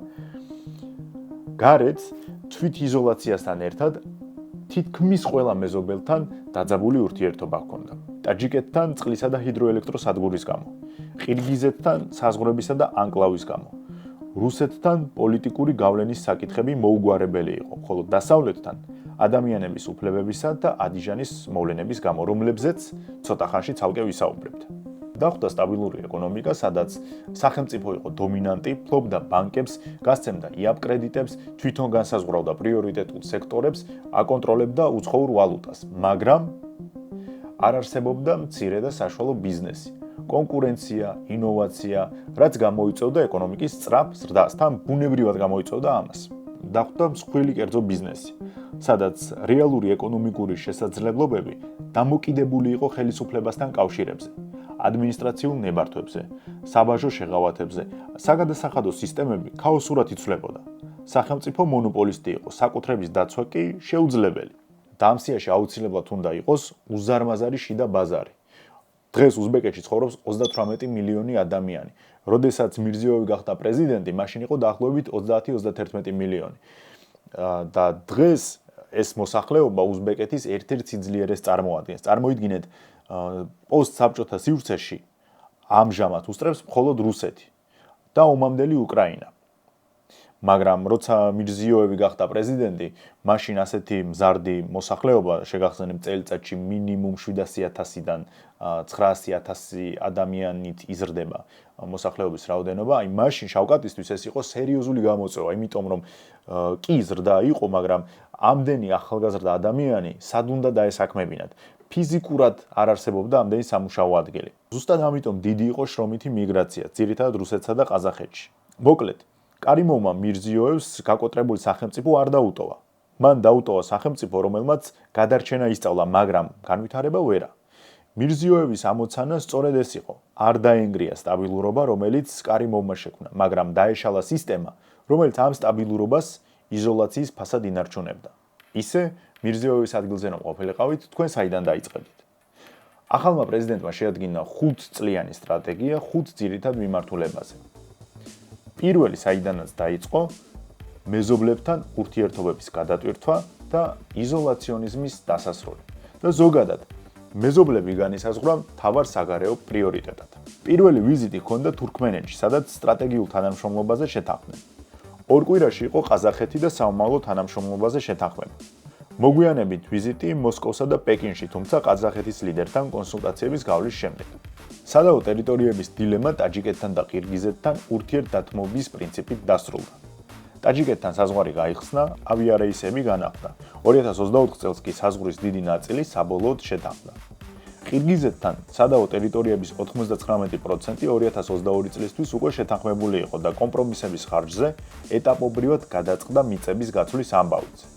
გარეთ თვით იზოლაციასთან ერთად თითქმის ყველა მეზობელთან დაძაბული ურთიერთობა ჰქონდა. ტაჯიკეთთან წყლისა და ჰიდროელექტროსადგურის გამო, ყირგიზეთთან საზღვრებისა და ანკლავის გამო. რუსეთთან პოლიტიკური გავლენის საკითხები მოუგვარებელი იყო, ხოლო დასავლეთთან ადამიანების უფლებებისა და ადიჟანის მოვლენების გამო, რომლებზეც ცოტა ხანში ცალკე ვისაუბრებთ. დახვდა სტაბილური ეკონომიკა, სადაც სახელმწიფო იყო დომინანტი, ფლობდა ბანკებს, გასცემდა იაპ კრედიტებს, თვითონ განსაზღვრავდა პრიორიტეტულ სექტორებს, აკონტროლებდა უცხოურ ვალუტას, მაგრამ არ არსებობდა მცირე და საშუალო ბიზნესი. კონკურენცია, ინოვაცია, რაც გამოიწვევდა ეკონომიკის სწრაფ ზრდას, თან ბუნებრივად გამოიწვევდა ამას. დახვდა მსხვილი კერძო ბიზნესი, სადაც რეალური ეკონომიკური შესაძლებლობები დამოკიდებული იყო ხელისუფლებასთან კავშირებზე, ადმინისტრაციულ ნებართვებზე, საბაჟო შეღავათებზე, საგადასახადო სისტემები ქაოსურად იცვლებოდა. სახელმწიფო მონოპოლისტი იყო, საკუთრების დაცვა კი შეუძლებელი. და ამ სიაში აუცილებლად უნდა იყოს უზარმაზარი შიდა ბაზარი. დღეს უზბეკეთში ცხოვრობს 38 მილიონი ადამიანი. როდესაც მირზიოევი გახდა პრეზიდენტი, მაშინ იყო დაახლოებით 30-31 მილიონი. და დღეს ეს მოსახლეობა უზბეკეთის ერთ-ერთ სიძლიერეს წარმოადგენს. წარმოიდგინეთ, პოსტსაბჭოთა სივრცეში ამჟამად უსწრებს მხოლოდ რუსეთი და ომამდელი უკრაინა. მაგრამ როცა მირზიოევი გახდა პრეზიდენტი, მაშინ ასეთი მზარდი მოსახლეობა შეგახსენებთ წელიწადში მინიმუმ 700.000-დან 900.000 ადამიანით იზრდება მოსახლეობის რაოდენობა, აი მაშინ შავკატისთვის ეს იყო სერიოზული გამოწვევა, იმიტომ რომ კი ზრდა იყო, მაგრამ ამდენი ახალგაზრდა ადამიანი სად უნდა დაესაქმებინათ. ფიზიკურად არ არსებობდა ამდენი სამუშაო ადგილი. ზუსტად ამიტომ დიდი იყო შრომითი მიგრაცია, ძირითადად რუსეთსა და ყაზახეთში. მოკლედ, კარიმოვმა მირზიოევს გაკოტრებული სახელმწიფო არ დაუტოვა. მან დაუტოვა სახელმწიფო, რომელმაც გადარჩენა ისწავლა, მაგრამ განვითარება ვერა. მირზიოევის ამოცანა სწორედ ეს იყო. არ დაენგრია სტაბილურობა, რომელიც კარიმოვმა შექმნა, მაგრამ დაეშალა სისტემა, რომელიც ამ სტაბილურობას იზოლაციის ფასად ინარჩუნებდა. ისე მირზიოევის ადგილზე რომ ყოფილიყავით, თქვენ საიდან დაიწყებდით? ახალმა პრეზიდენტმა შეადგინა 5 წლიანი სტრატეგია 5 ძირითად მიმართულებაზე. პირველი საიდანაც დაიწყო მეზობლებთან ურთიერთობების გადატვირთვა და იზოლაციონიზმის დასასრული. და ზოგადად მეზობლები განისაზღვრა მთავარ საგარეო პრიორიტეტად. პირველი ვიზიტი ჰქონდა თურქმენეთში, სადაც სტრატეგიულ თანამშრომლობაზე შეთანხმდნენ. ორ კვირაში იყო ყაზახეთი და საომავლო თანამშრომლობაზე შეთანხმება. მოგვიანებით ვიზიტი მოსკოვსა და პეკინში, თუმცა ყაზახეთის ლიდერთან კონსულტაციების გავლის შემდეგ. სადაო ტერიტორიების დილემა ტაჯიკეთთან და ყირგიზეთთან ურთიერთდათმობის პრინციპით დასრულდა. ტაჯიკეთთან საზღვარი გაიხსნა, ავიარეისები განახლდა. 2024 წელს კი საზღვრის დიდი ნაწილი საბოლოოდ შეთანხმდა. ყირგიზეთთან სადაო ტერიტორიების 99% 2022 წლისთვის უკვე შეთანხმებული იყო და კომპრომისების ხარჯზე ეტაპობრივად გადაწყდა მიწების გაცვლის ამბავიც.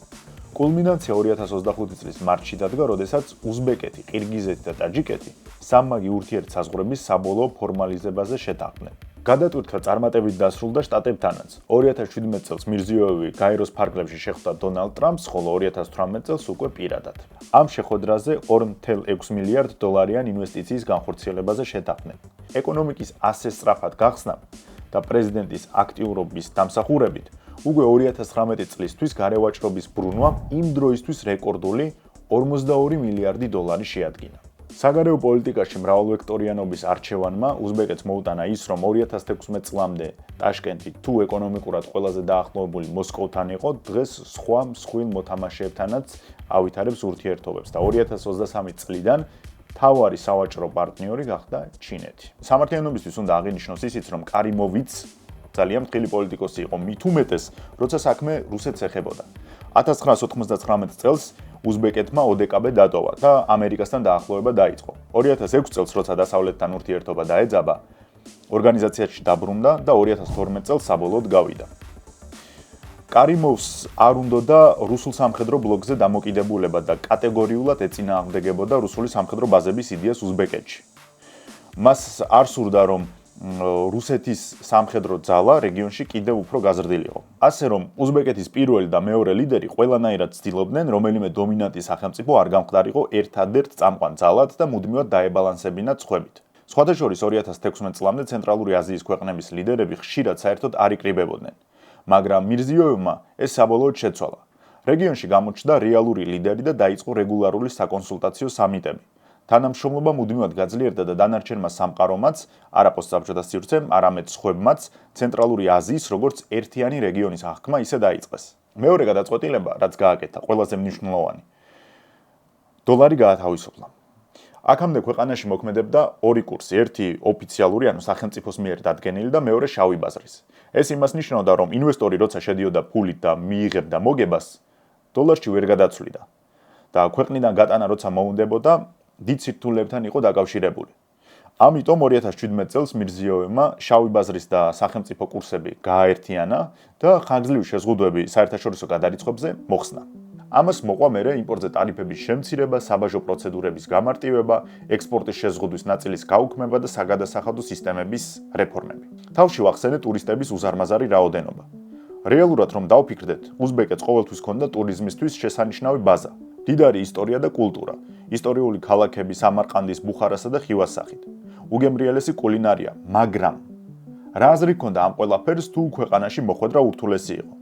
კულმინაცია 2025 წლის მარტში დადგა, როდესაც უზბეკეთი, ყირგიზეთი და ტაჯიკეთი სამმაგი ურთიერთსაზღვრების საბოლოო ფორმალიზებაზე შეთანხმდნენ. გადატვირთვა წარმატებით დასრულდა შტატებთანაც. 2017 წელს მირზიოევი გაეროს ფარგლებში შეხვდა დონალდ ტრამპს, ხოლო 2018 წელს უკვე პირადად. ამ შეხვედრაზე 2.6 მილიარდ დოლარიან ინვესტიციის განხორციელებაზე შეთანხმდნენ. ეკონომიკის ასე სწრაფად გახსნამ და პრეზიდენტის აქტიურობის დამსახურებით უკვე 2019 წლისთვის გარევაჭრობის ბრუნვა იმ დროისთვის რეკორდული 42 მილიარდი დოლარი შეადგინა. საგარეო პოლიტიკაში მრავალვექტორიანობის არჩევანმა უზბეკეთს მოუტანა ის, რომ 2016 წლამდე ტაშკენტი თუ ეკონომიკურად ყველაზე დაახლოებული მოსკოვთან იყო, დღეს სხვა მსხვილ მოთამაშეებთანაც ავითარებს ურთიერთობებს და 2023 წლიდან მთავარი სავაჭრო პარტნიორი გახდა ჩინეთი. სამართლიანობისთვის უნდა აღინიშნოს ისიც, რომ კარიმოვიც ძალიან მთელი პოლიტიკოსი იყო, მით უმეტეს, როცა საქმე რუსეთს ეხებოდა. 1999 წელს უზბეკეთმა ოდკბ დატოვა და ამერიკასთან დაახლოება დაიწყო. 2006 წელს, როცა დასავლეთთან ურთიერთობა დაეძაბა, ორგანიზაციაში დაბრუნდა და 2012 წელს საბოლოოდ გავიდა. კარიმოვს არ უნდოდა რუსულ სამხედრო ბლოკზე დამოკიდებულება და კატეგორიულად ეწინააღმდეგებოდა რუსული სამხედრო ბაზების იდეას უზბეკეთში. მას არ სურდა, რომ რუსეთის სამხედრო ძალა რეგიონში კიდევ უფრო გაზრდილიყო. ასე რომ უზბეკეთის პირველი და მეორე ლიდერი ყველანაირად ცდილობდნენ, რომელიმე დომინანტი სახელმწიფო არ გამხდარიყო ერთადერთ წამყვან ძალად და მუდმივად დაებალანსებინათ სხვებით. სხვათა შორის 2016 წლამდე ცენტრალური აზიის ქვეყნების ლიდერები ხშირად საერთოდ არ იკრიბებოდნენ. მაგრამ მირზიოევმა ეს საბოლოოდ შეცვალა. რეგიონში გამოჩნდა რეალური ლიდერი და დაიწყო რეგულარული საკონსულტაციო სამიტები. თანამშრომლობა მუდმივად გაძლიერდა და დანარჩენმა სამყარომაც, არა პოსტსაბჭოთა სივრცემ, არამედ სხვებმაც ცენტრალური აზიის როგორც ერთიანი რეგიონის აღქმა ისე დაიწყეს. მეორე გადაწყვეტილება, რაც გააკეთა, ყველაზე მნიშვნელოვანი. დოლარი გაათავისუფლა. აქამდე ქვეყანაში მოქმედებდა ორი კურსი, ერთი ოფიციალური, ანუ სახელმწიფოს მიერ დადგენილი და მეორე შავი ბაზრის. ეს იმას ნიშნავდა, რომ ინვესტორი როცა შედიოდა ფულით და მიიღებდა მოგებას, დოლარში ვერ გადაცვლიდა. და ქვეყნიდან გატანა როცა მოუნდებოდა, დიდ სირთულეებთან იყო დაკავშირებული. ამიტომ 2017 წელს მირზიოევმა შავი ბაზრის და სახელმწიფო კურსები გააერთიანა და ხანგრძლივი შეზღუდვები საერთაშორისო გადარიცხვებზე მოხსნა. ამას მოყვა მერე იმპორტზე ტარიფების შემცირება, საბაჟო პროცედურების გამარტივება, ექსპორტის შეზღუდვის ნაწილის გაუქმება და საგადასახადო სისტემების რეფორმები. თავში ვახსენე ტურისტების უზარმაზარი რაოდენობა. რეალურად რომ დავფიქრდეთ, უზბეკეთს ყოველთვის ჰქონდა ტურიზმისთვის შესანიშნავი ბაზა, მდიდარი ისტორია და კულტურა, ისტორიული ქალაქები სამარყანდის, ბუხარასა და ხივას სახით. უგემრიელესი კულინარია, მაგრამ რა აზრი ჰქონდა ამ ყველაფერს თუ ქვეყანაში მოხვედრა ურთულესი იყო.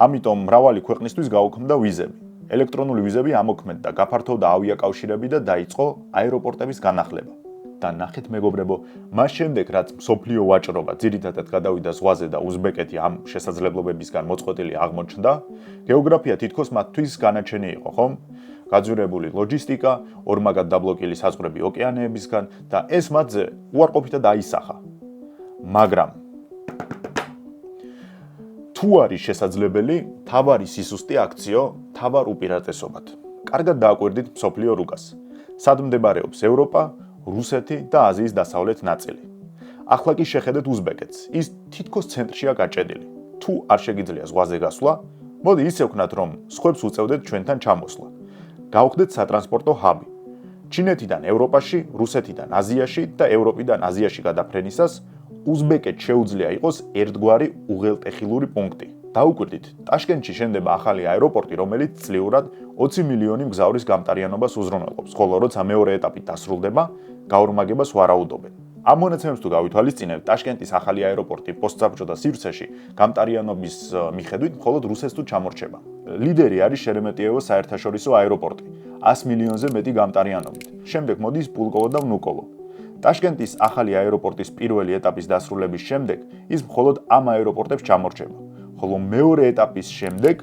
ამიტომ მრავალი ქვეყნისთვის გაუქმდა ვიზები. ელექტრონული ვიზები ამოქმედდა, გაფართოვდა ავიაკავშირები და დაიწყო აეროპორტების განახლება. და ნახეთ მეგობრებო, მას შემდეგ რაც მსოფლიო ვაჭრობა ძირითადად გადავიდა ზღვაზე და უზბეკეთი ამ შესაძლებლობებისგან მოწყვეტილი აღმოჩნდა, გეოგრაფია თითქოს მათთვის განაჩენი იყო, ხომ? გაძვირებული ლოჯისტიკა, ორმაგად დაბლოკილი საზღვრები ოკეანეებისგან და ეს მათზე უარყოფითად აისახა. მაგრამ თუ არის შესაძლებელი, თავარი სისუსტე აქციო, თავარ უპირატესობად. კარგად დააკვირდით მსოფლიო რუკას. სად მდებარეობს ევროპა, რუსეთი და აზიის დასავლეთ ნაწილი. ახლა კი შეხედეთ უზბეკეთს. ის თითქოს ცენტრშია გაჭედილი. თუ არ შეგიძლია ზღვაზე გასვლა, მოდი ისე ვქნათ, რომ სხვებს უწევდეთ ჩვენთან ჩამოსვლა. გავხდეთ სატრანსპორტო ჰაბი. ჩინეთიდან ევროპაში, რუსეთიდან აზიაში და ევროპიდან აზიაში გადაფრენისას უზბეკეთს შეუძლია იყოს ერთგვარი უღელტეხილური პუნქტი. დაუკვირდით, ტაშკენტში შენდება ახალი აეროპორტი, რომელიც წლიურად 20 მილიონი მგზავრის გამტარიანობას უზრუნველყოფს, ხოლო როცა მეორე ეტაპი დასრულდება, გაორმაგებას ვარაუდობენ. ამ მონაცემებს თუ გავითვალისწინებთ, ტაშკენტის ახალი აეროპორტი პოსტსაბჭოთა სივრცეში გამტარიანობის მიხედვით მხოლოდ რუსეთს თუ ჩამორჩება. ლიდერი არის შერემეტიევოს საერთაშორისო აეროპორტი, 100 მილიონზე მეტი გამტარიანობით. შემდეგ მოდის პულკოვო და ვნუკოვო. ტაშკენტის ახალი აეროპორტის პირველი ეტაპის დასრულების შემდეგ ის მხოლოდ ამ აეროპორტებს ჩამორჩება, ხოლო მეორე ეტაპის შემდეგ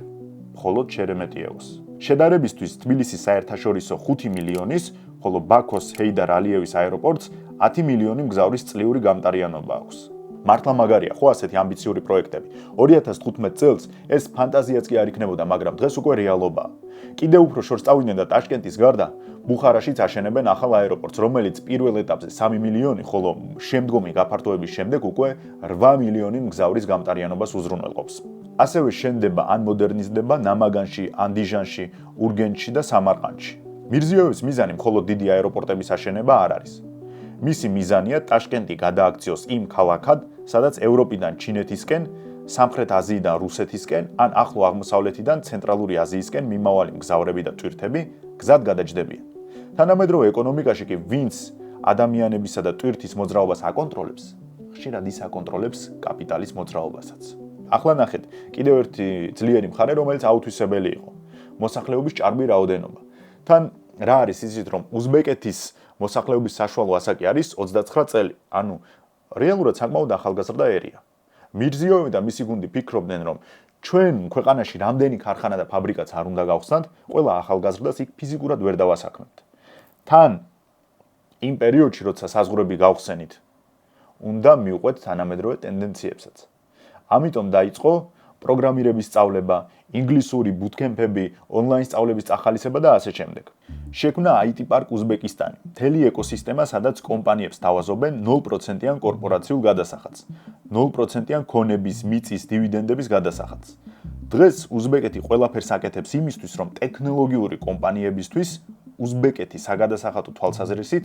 მხოლოდ შერემეტიევოს. შედარებისთვის თბილისის საერთაშორისო 5 მილიონის, ხოლო ბაქოს ჰეიდარ ალიევის აეროპორტს 10 მილიონი მგზავრის წლიური გამტარიანობა აქვს. მართლა მაგარია, ხო ასეთი ამბიციური პროექტები. 2015 წელს ეს ფანტაზიაც კი არ იქნებოდა, მაგრამ დღეს უკვე რეალობაა. კიდევ უფრო შორს წავიდნენ და ტაშკენტის გარდა ბუხარაშიც აშენებენ ახალ აეროპორტს, რომელიც პირველ ეტაპზე 3 მილიონი, ხოლო შემდგომი გაფართოების შემდეგ უკვე 8 მილიონი მგზავრის გამტარიანობას უზრუნველყოფს. ასევე შენდება ან მოდერნიზდება ნამაგანში, ანდიჟანში, ურგენჩში და სამარყანდში. მირზიოევის მიზანი მხოლოდ დიდი აეროპორტების აშენება არ არის. მისი მიზანია ტაშკენტი გადააქციოს იმ ქალაქად, სადაც ევროპიდან ჩინეთისკენ, სამხრეთ აზიიდან რუსეთისკენ, ან ახლო აღმოსავლეთიდან ცენტრალური აზიისკენ მიმავალი მგზავრები და ტვირთები გზად გადაჯდებიან. თანამედროვე ეკონომიკაში კი ვინც ადამიანებისა და ტვირთის მოძრაობას აკონტროლებს, ხშირად ის აკონტროლებს კაპიტალის მოძრაობასაც. ახლა ნახეთ, კიდევ ერთი ძლიერი მხარე, რომელიც აუთვისებელი იყო. მოსახლეობის ჭარბი რაოდენობა. თან რა არის იცით, რომ უზბეკეთის მოსახლეობის საშუალო ასაკი არის 29 წელი, ანუ რეალურად საკმაოდ ახალგაზრდა ერია. მირზიოევი და მისი გუნდი ფიქრობდნენ, რომ ჩვენ ქვეყანაში რამდენი ქარხანა და ფაბრიკაც არ უნდა გავხსნათ, ყველა ახალგაზრდას იქ ფიზიკურად ვერ დავასაქმებთ. თან იმ პერიოდში, როცა საზღვრები გავხსენით, უნდა მივყვეთ თანამედროვე ტენდენციებსაც. ამიტომ დაიწყო პროგრამირების სწავლება, ინგლისური ბუთკემპები, ონლაინ სწავლების წახალისება და ასე შემდეგ. შექმნა IT პარკ უზბეკისტანი, მთელი ეკოსისტემა, სადაც კომპანიებს თავაზობენ 0%-იან კორპორაციულ გადასახადს, 0%-იან ქონების, მიწის, დივიდენდების გადასახადს. დღეს უზბეკეთი ყველაფერს აკეთებს იმისთვის, რომ ტექნოლოგიური კომპანიებისთვის უზბეკეთი საგადასახადო თვალსაზრისით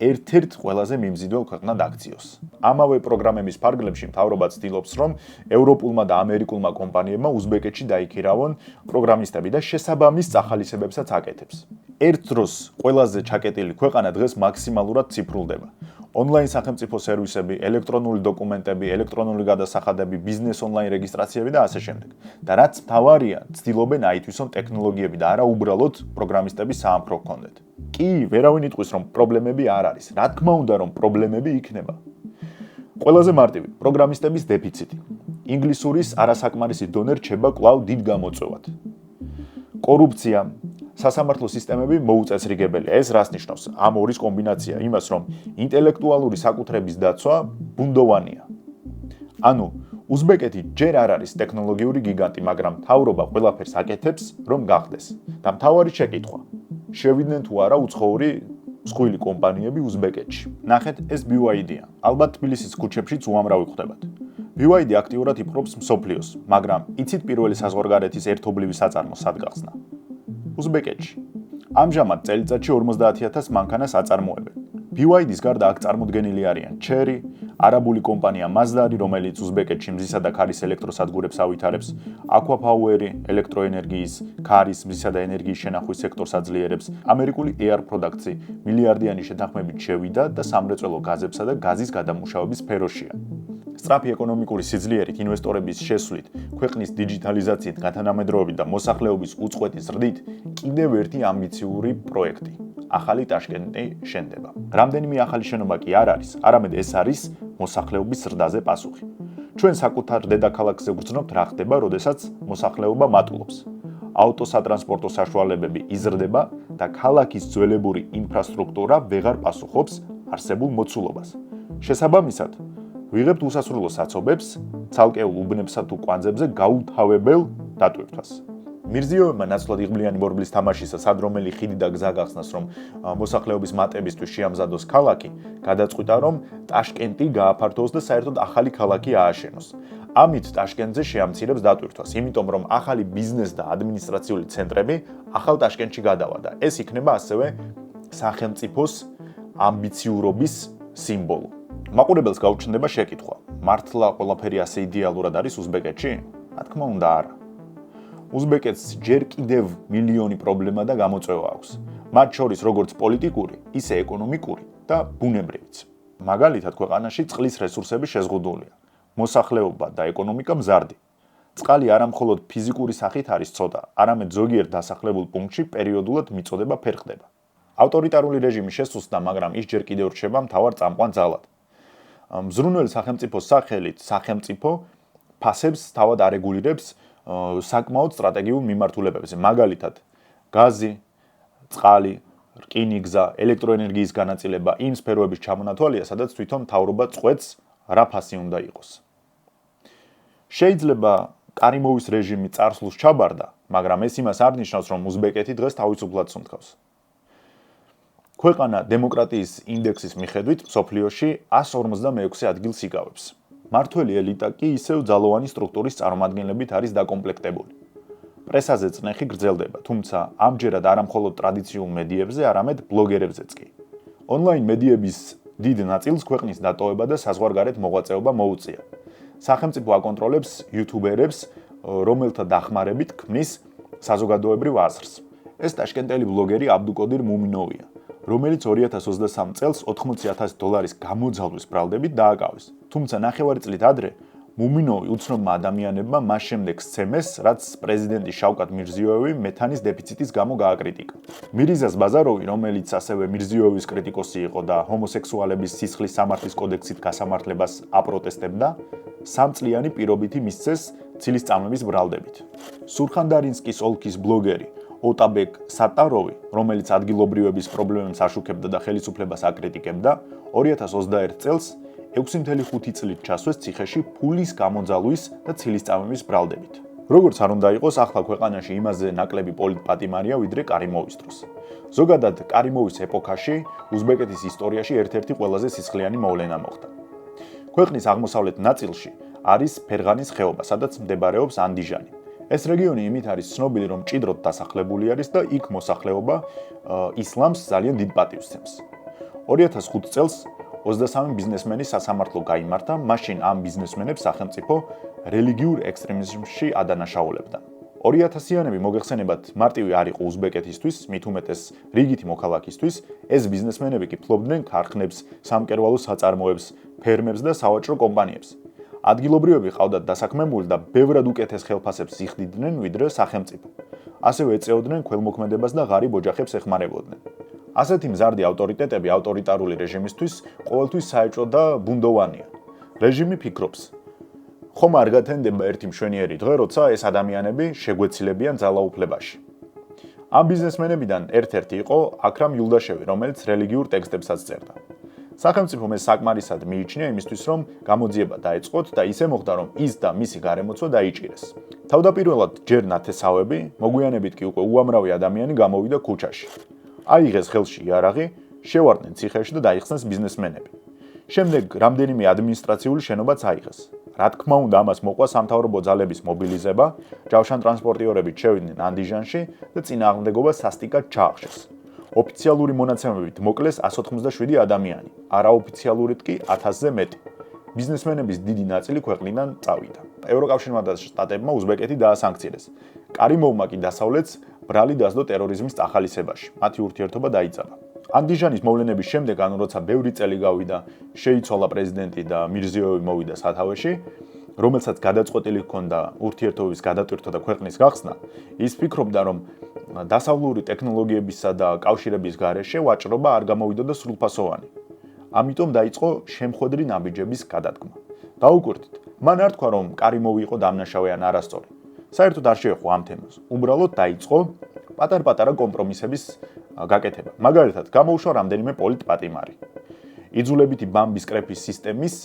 ერთ-ერთ ყველაზე მიმზიდველ ქვეყნად აქციოს. ამავე პროგრამების ფარგლებში მთავრობა ცდილობს, რომ ევროპულმა და ამერიკულმა კომპანიებმა უზბეკეთში დაიქირავონ პროგრამისტები და შესაბამის წახალისებებსაც აკეთებს. ერთ დროს ყველაზე ჩაკეტილი ქვეყანა დღეს მაქსიმალურად ციფრულდება. ონლაინ სახელმწიფო სერვისები, ელექტრონული დოკუმენტები, ელექტრონული გადასახადები, ბიზნეს ონლაინ რეგისტრაციები და ასე შემდეგ. და რაც მთავარია, ცდილობენ აითვისონ ტექნოლოგიები და არა უბრალოდ პროგრამისტების საამქრო ჰქონდეთ. კი, ვერავინ იტყვის, რომ პრობლემები არ არის. რა თქმა უნდა, რომ პრობლემები იქნება. ყველაზე მარტივი, პროგრამისტების დეფიციტი. ინგლისურის არასაკმარისი დონე რჩება კვლავ დიდ გამოწვევად. კორუფცია, სასამართლო სისტემები მოუწესრიგებელია. ეს რას ნიშნავს? ამ ორის კომბინაცია იმას, რომ ინტელექტუალური საკუთრების დაცვა ბუნდოვანია. ანუ უზბეკეთი ჯერ არ არის ტექნოლოგიური გიგანტი, მაგრამ მთავრობა ყველაფერს აკეთებს, რომ გახდეს. და მთავარი შეკითხვა: შევიდნენ თუ არა უცხოური მსხვილი კომპანიები უზბეკეთში? ნახეთ, ეს BYD-ია. ალბათ თბილისის ქუჩებშიც უამრავი ხვდებათ. BYD აქტიურად იპყრობს მსოფლიოს, მაგრამ იცით პირველი საზღვარგარეთის ერთობლივი საწარმო სად გახსნა? უზბეკეთში. ამჟამად წელიწადში 50,000 მანქანას აწარმოებენ. BYD-ის გარდა აქ წარმოდგენილი არიან Chery, არაბული კომპანია Mazda-ი, რომელიც უზბეკეთში მზისა და ქარის ელექტროსადგურებს ავითარებს, Aqua Power-ი, ელექტროენერგიის, ქარის, მზისა და ენერგიის შენახვის სექტორს აძლიერებს, ამერიკული Air Products-ი მილიარდიანი შეთანხმებით შევიდა და სამრეწველო გაზებსა და გაზის გადამუშავების სფეროშია. სწრაფი ეკონომიკური სიძლიერით, ინვესტორების შესვლით, ქვეყნის დიჯიტალიზაციით, გათანამედროვებით და მოსახლეობის უწყვეტი ზრდით კიდევ ერთი ამბიციური პროექტი. ახალი ტაშკენტი შენდება. რამდენიმე ახალი შენობა კი არ არის, არამედ ეს არის მოსახლეობის ზრდაზე პასუხი. ჩვენ საკუთარ დედაქალაქზე ვგრძნობთ, რა ხდება, როდესაც მოსახლეობა მატულობს. ავტოსატრანსპორტო საშუალებები იზრდება და ქალაქის ძველებური ინფრასტრუქტურა ვეღარ პასუხობს არსებულ მოცულობას. შესაბამისად, ვიღებთ უსასრულო საცობებს, ცალკეულ უბნებსა თუ კვანძებზე გაუთავებელ დატვირთვას. მირზიოევმა ნაცვლად იღბლიანი ბორბლის თამაშისა, სად რომელი ხიდი და გზა გახსნას, რომ მოსახლეობის მატებისთვის შეამზადოს ქალაქი, გადაწყვიტა, რომ ტაშკენტი გააფართოვოს და საერთოდ ახალი ქალაქი ააშენოს. ამით ტაშკენტზე შეამცირებს დატვირთვას, იმიტომ რომ ახალი ბიზნეს და ადმინისტრაციული ცენტრები ახალ ტაშკენტში გადავა და ეს იქნება ასევე სახელმწიფოს ამბიციურობის სიმბოლო. მაყურებელს გაუჩნდება შეკითხვა: მართლა ყველაფერი ასე იდეალურად არის უზბეკეთში? რა თქმა უნდა, არა. უზბეკეთს ჯერ კიდევ მილიონი პრობლემა და გამოწვევა აქვს. მათ შორის როგორც პოლიტიკური, ისე ეკონომიკური და ბუნებრივიც. მაგალითად, ქვეყანაში წყლის რესურსები შეზღუდულია. მოსახლეობა და ეკონომიკა მზარდი. წყალი არა მხოლოდ ფიზიკური სახით არის ცოტა, არამედ ზოგიერთ დასახლებულ პუნქტში პერიოდულად მიწოდება ფერხდება. ავტორიტარული რეჟიმი შესუსტდა, მაგრამ ის ჯერ კიდევ რჩება მთავარ წამყვან ძალად. მზრუნველ სახელმწიფოს სახელით სახელმწიფო ფასებს თავად არეგულირებს საკმაოდ სტრატეგიულ მიმართულებებზე, მაგალითად, გაზი, წყალი, რკინიგზა, ელექტროენერგიის განაწილება იმ სფეროების ჩამონათვალია, სადაც თვითონ მთავრობა წყვეტს რა ფასი უნდა იყოს. შეიძლება კარიმოვის რეჟიმი წარსულს ჩაბარდა, მაგრამ ეს იმას არ ნიშნავს, რომ უზბეკეთი დღეს თავისუფლად სუნთქავს. ქვეყანა დემოკრატიის ინდექსის მიხედვით მსოფლიოში 156 ადგილს იკავებს. მართველი ელიტა კი ისევ ძალოვანი სტრუქტურის წარმომადგენლებით არის დაკომპლექტებული. პრესაზე წნეხი გრძელდება, თუმცა ამჯერად არა მხოლოდ ტრადიციულ მედიებზე, არამედ ბლოგერებზეც კი. ონლაინ მედიების დიდ ნაწილს ქვეყნის დატოვება და საზღვარგარეთ მოღვაწეობა მოუწია. სახელმწიფო აკონტროლებს იუთუბერებს, რომელთა დახმარებით ქმნის საზოგადოებრივ აზრს. ეს ტაშკენტელი ბლოგერი აბდუკოდირ მუმინოვია, რომელიც 2023 წელს $80,000 გამოძალვის ბრალდებით დააკავეს. თუმცა ნახევარი წლით ადრე მუმინოვი უცნობმა ადამიანებმა მას შემდეგ სცემეს, რაც პრეზიდენტი შავკატ მირზიოევი მეთანის დეფიციტის გამო გააკრიტიკა. მირიზას ბაზაროვი, რომელიც ასევე მირზიოევის კრიტიკოსი იყო და ჰომოსექსუალების სისხლის სამართლის კოდექსით გასამართლებას აპროტესტებდა, 3 წლიანი პირობითი მისცეს ცილისწამების ბრალდებით. სურხანდარინსკის ოლქის ბლოგერი ოტაბეკ სატაროვი, რომელიც ადგილობრივების პრობლემებს აშუქებდა და ხელისუფლებას აკრიტიკებდა, 2021 წელს 6.5 წლით ჩასვეს ციხეში ფულის გამოძალვის და ცილისწამების ბრალდებით. როგორც არ უნდა იყოს, ახლა ქვეყანაში იმაზე ნაკლები პოლიტპატიმარია, ვიდრე კარიმოვის დროს. ზოგადად კარიმოვის ეპოქაში უზბეკეთის ისტორიაში ერთ-ერთი ყველაზე სისხლიანი მოვლენა მოხდა. ქვეყნის აღმოსავლეთ ნაწილში არის ფერღანის ხეობა, სადაც მდებარეობს ანდიჟანი. ეს რეგიონი იმით არის ცნობილი, რომ მჭიდროდ დასახლებული არის და იქ მოსახლეობა ისლამს ძალიან დიდ პატივს სცემს. 2005 წელს 23 ბიზნესმენი სასამართლო გაიმართა, მაშინ ამ ბიზნესმენებს სახელმწიფო რელიგიურ ექსტრემიზმში ადანაშაულებდა. 2000-იანები მოგეხსენებათ მარტივი არ იყო უზბეკეთისთვის, მით უმეტეს რიგითი მოქალაქისთვის, ეს ბიზნესმენები კი ფლობდნენ ქარხნებს, სამკერვალო საწარმოებს, ფერმებს და სავაჭრო კომპანიებს. ადგილობრივები ყავდათ დასაქმებული და ბევრად უკეთეს ხელფასებს იხდიდნენ, ვიდრე სახელმწიფო. ასევე ეწეოდნენ ქველმოქმედებას და ღარიბ ოჯახებს ეხმარებოდნენ. ასეთი მზარდი ავტორიტეტები ავტორიტარული რეჟიმისთვის ყოველთვის საეჭვო და ბუნდოვანია. რეჟიმი ფიქრობს: ხომ არ გათენდება ერთი მშვენიერი დღე, როცა ეს ადამიანები შეგვეცილებიან ძალაუფლებაში. ამ ბიზნესმენებიდან ერთ-ერთი იყო აქრამ იულდაშევი, რომელიც რელიგიურ ტექსტებსაც წერდა. სახელმწიფომ ეს საკმარისად მიიჩნია იმისთვის, რომ გამოძიება დაეწყოთ და ისე მოხდა, რომ ის და მისი გარემოცვა დაიჭირეს. თავდაპირველად ჯერ ნათესავები, მოგვიანებით კი უკვე უამრავი ადამიანი გამოვიდა ქუჩაში. აიღეს ხელში იარაღი, შევარდნენ ციხეში და დაიხსნეს ბიზნესმენები. შემდეგ რამდენიმე ადმინისტრაციული შენობაც აიღეს. რა თქმა უნდა, ამას მოყვა სამთავრობო ძალების მობილიზება, ჯავშანტრანსპორტიორები შევიდნენ ანდიჟანში და წინააღმდეგობა სასტიკად ჩაახშეს. ოფიციალური მონაცემებით მოკლეს 187 ადამიანი, არაოფიციალურით კი 1000-ზე მეტი. ბიზნესმენების დიდი ნაწილი ქვეყნიდან წავიდა. ევროკავშირმა და შტატებმა უზბეკეთი დაასანქცირეს. კარიმოვმა კი დასავლეთს ბრალი დასდო ტერორიზმის წახალისებაში. მათი ურთიერთობა დაიწყება. ანდიჟანის მოვლენების შემდეგ, ანუ როცა ბევრი წელი გავიდა, შეიცვალა პრეზიდენტი და მირზიოევი მოვიდა სათავეში, რომელსაც გადაწყვეტილი ჰქონდა ურთიერთობების გადატვირთვა და ქვეყნის გახსნა, ის ფიქრობდა, რომ დასავლური ტექნოლოგიებისა და კავშირების გარეშე ვაჭრობა არ გამოვიდოდა სრულფასოვანი. ამიტომ დაიწყო შემხვედრი ნაბიჯების გადადგმა. დაუკვირდით, მან არ თქვა, რომ კარიმოვი იყო დამნაშავე ან არასწორი. საერთოდ არ შეეხო ამ თემას. უბრალოდ დაიწყო პატარ-პატარა კომპრომისების გაკეთება. მაგალითად, გამოუშვა რამდენიმე პოლიტპატიმარი. იძულებითი ბამბის კრეფის სისტემის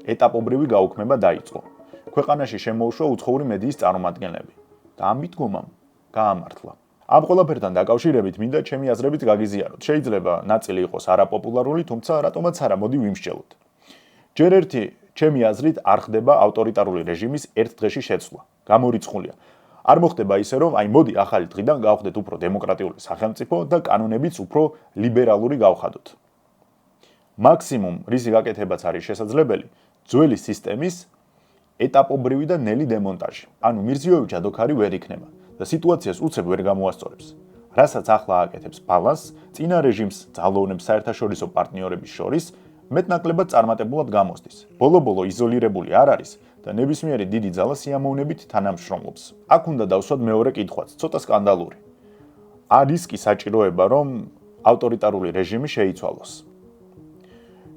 ეტაპობრივი გაუქმება დაიწყო. ქვეყანაში შემოუშვა უცხოური მედიის წარმომადგენლები და ამ მიდგომამ გაამართლა. ამ ყველაფერთან დაკავშირებით მინდა ჩემი აზრებით გაგიზიაროთ. შეიძლება ნაწილი იყოს არაპოპულარული, თუმცა რატომაც არა, მოდი ვიმსჯელოთ. ჯერ ერთი ჩემი აზრით არ ხდება ავტორიტარული რეჟიმის ერთ დღეში შეცვლა. გამორიცხულია. არ მოხდება ისე, რომ მოდი ახალი დღიდან გავხდეთ უფრო დემოკრატიული სახელმწიფო და კანონებიც უფრო ლიბერალური გავხადოთ. მაქსიმუმ რისი გაკეთებაც არის შესაძლებელი, ძველი სისტემის ეტაპობრივი და ნელი დემონტაჟი. ანუ მირზიოევი ჯადოქარი ვერ იქნება და სიტუაციას უცებ ვერ გამოასწორებს. რასაც ახლა აკეთებს ბალანსს, წინა რეჟიმს ძალოვნებს საერთაშორისო პარტნიორების შორის მეტნაკლებად წარმატებულად გამოსდის. ბოლო-ბოლო იზოლირებული არ არის და ნებისმიერი დიდი ძალა სიამოვნებით თანამშრომლობს. აქ უნდა დავსვათ მეორე კითხვაც, ცოტა სკანდალური. არის კი საჭიროება, რომ ავტორიტარული რეჟიმი შეიცვალოს.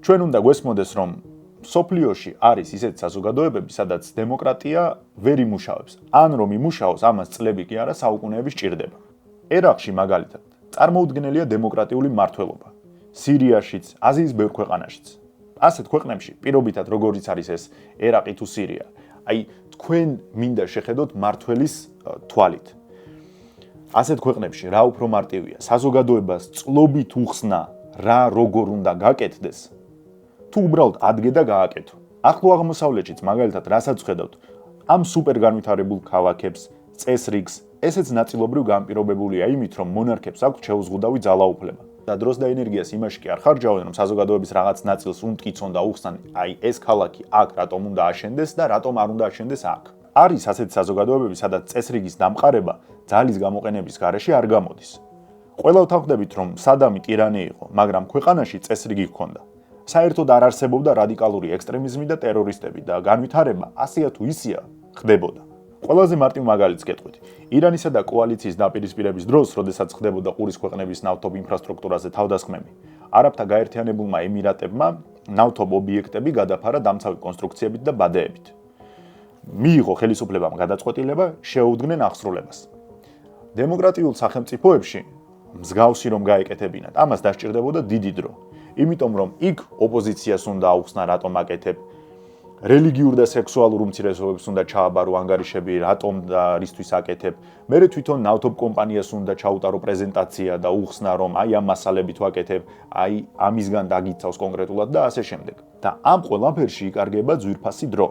ჩვენ უნდა გვესმოდეს, რომ სოფლიოში არის ისეთი საზოგადოებები, სადაც დემოკრატია ვერ იმუშავებს. ან რომ იმუშაოს, ამას წლები კი არა, საუკუნეები სჭირდება. ერაყში მაგალითად, წარმოუდგენელია დემოკრატიული მმართველობა. სირიაშიც, აზიის ბევრ ქვეყანაშიც. ასეთ ქვეყნებში, პირობითად როგორიც არის ეს ერაყი თუ სირია, თქვენ მინდა შეხედოთ მმართველის თვალით. ასეთ ქვეყნებში რა უფრო მარტივია, საზოგადოებას წლობით უხსნა რა როგორ უნდა გაკეთდეს, თუ უბრალოდ ადგე და გააკეთო. ახლო აღმოსავლეთშიც მაგალითად რასაც ხედავთ, ამ სუპერ განვითარებულ ქალაქებს, წესრიგს, ესეც ნაწილობრივ განპირობებულია იმით, რომ მონარქებს აქვთ შეუზღუდავი ძალაუფლება. და დროს და ენერგიას იმაში კი არ ხარჯავენ, რომ საზოგადოების რაღაც ნაწილს უმტკიცონ და უხსნან, ეს ქალაქი აქ რატომ უნდა აშენდეს და რატომ არ უნდა აშენდეს აქ. არის ასეთი საზოგადოებები, სადაც წესრიგის დამყარება ძალის გამოყენების გარეშე არ გამოდის. ყველა ვთანხმდებით, რომ სადამი ტირანი იყო, მაგრამ ქვეყანაში წესრიგი ჰქონდა. საერთოდ არ არსებობდა რადიკალური ექსტრემიზმი და ტერორისტები და განვითარება ასეა თუ ისეა ხდებოდა. ყველაზე მარტივ მაგალითს გეტყვით. ირანისა და კოალიციის დაპირისპირების დროს, როდესაც ხდებოდა ყურის ქვეყნების ნავთობ ინფრასტრუქტურაზე თავდასხმები, არაბთა გაერთიანებულმა ემირატებმა ნავთობ ობიექტები გადაფარა დამცავი კონსტრუქციებით და ბადეებით. მიიღო ხელისუფლებამ გადაწყვეტილება, შეუდგნენ აღსრულებას. დემოკრატიულ სახელმწიფოებში მსგავსი რომ გაეკეთებინათ, ამას დასჭირდებოდა დიდი დრო. იმიტომ რომ იქ ოპოზიციას უნდა აუხსნა რატომ აკეთებ, რელიგიურ და სექსუალურ უმცირესობებს უნდა ჩააბარო ანგარიშები, რატომ და რისთვის აკეთებ. მე თვითონ ნავთობ კომპანიას უნდა ჩაუტარო პრეზენტაცია და უხსნა, რომ აი ამ მასალებით ვაკეთებ, აი ამისგან დაგიცავს კონკრეტულად და ასე შემდეგ. და ამ ყველაფერში იკარგება ძვირფასი დრო.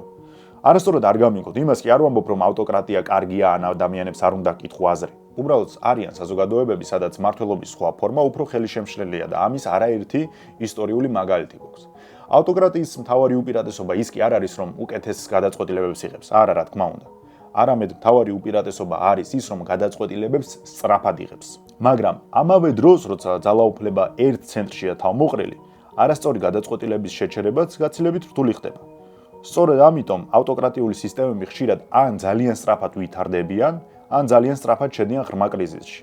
არასწორად არ გამიგოთ, იმას კი არ ვამბობ, რომ ავტოკრატია კარგია ან ადამიანებს არ უნდა კითხო აზრი. უბრალოდ არიან საზოგადოებები, სადაც მმართველობის სხვა ფორმა უფრო ხელისშემშლელია და ამის არაერთი ისტორიული მაგალითი გვაქვს. ავტოკრატიის მთავარი უპირატესობა ის კი არ არის, რომ უკეთეს გადაწყვეტილებებს იღებს. არა, რა თქმა უნდა. არამედ მთავარი უპირატესობა არის ის, რომ გადაწყვეტილებებს სწრაფად იღებს. მაგრამ ამავე დროს, როცა ძალაუფლება ერთ ცენტრშია თავმოყრილი, არასწორი გადაწყვეტილების შეჩერებაც გაცილებით რთული ხდება. სწორედ ამიტომ ავტოკრატიული სისტემები ხშირად ან ძალიან სწრაფად ვითარდებიან, ან ძალიან სწრაფად შედიან ღრმა კრიზისში.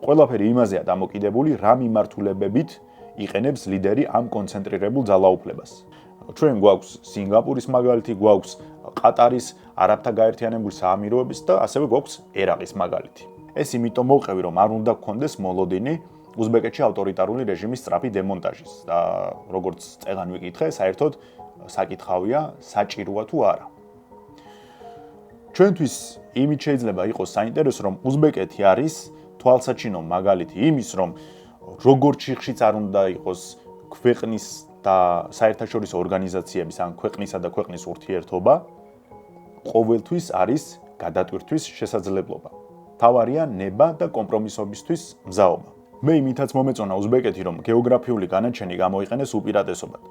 ყველაფერი იმაზეა დამოკიდებული, რა მიმართულებებით იყენებს ლიდერი ამ კონცენტრირებულ ძალაუფლებას. ჩვენ გვაქვს სინგაპურის მაგალითი, გვაქვს ყატარის არაბთა გაერთიანებული საამიროების და ასევე გვაქვს ერაყის მაგალითი. ეს იმიტომ მოვყევი, რომ არ უნდა გქონდეს მოლოდინი უზბეკეთში ავტორიტარული რეჟიმის სწრაფი დემონტაჟის და როგორც წეგან ვიკითხე, საერთოდ საკითხავია, საჭიროა თუ არა. ჩვენთვის იმით შეიძლება იყოს საინტერესო, რომ უზბეკეთი არის თვალსაჩინო მაგალითი იმის, რომ როგორც შიხშიც არ უნდა იყოს ქვეყნის და საერთაშორისო ორგანიზაციების ან ქვეყნისა და ქვეყნის ურთიერთობა, ყოველთვის არის გადატვირთვის შესაძლებლობა. თავარია ნება და კომპრომისობისთვის მზაობა. მე იმითაც მომეწონა უზბეკეთი, რომ გეოგრაფიული განაჩენი გამოიყენეს უპირატესობად.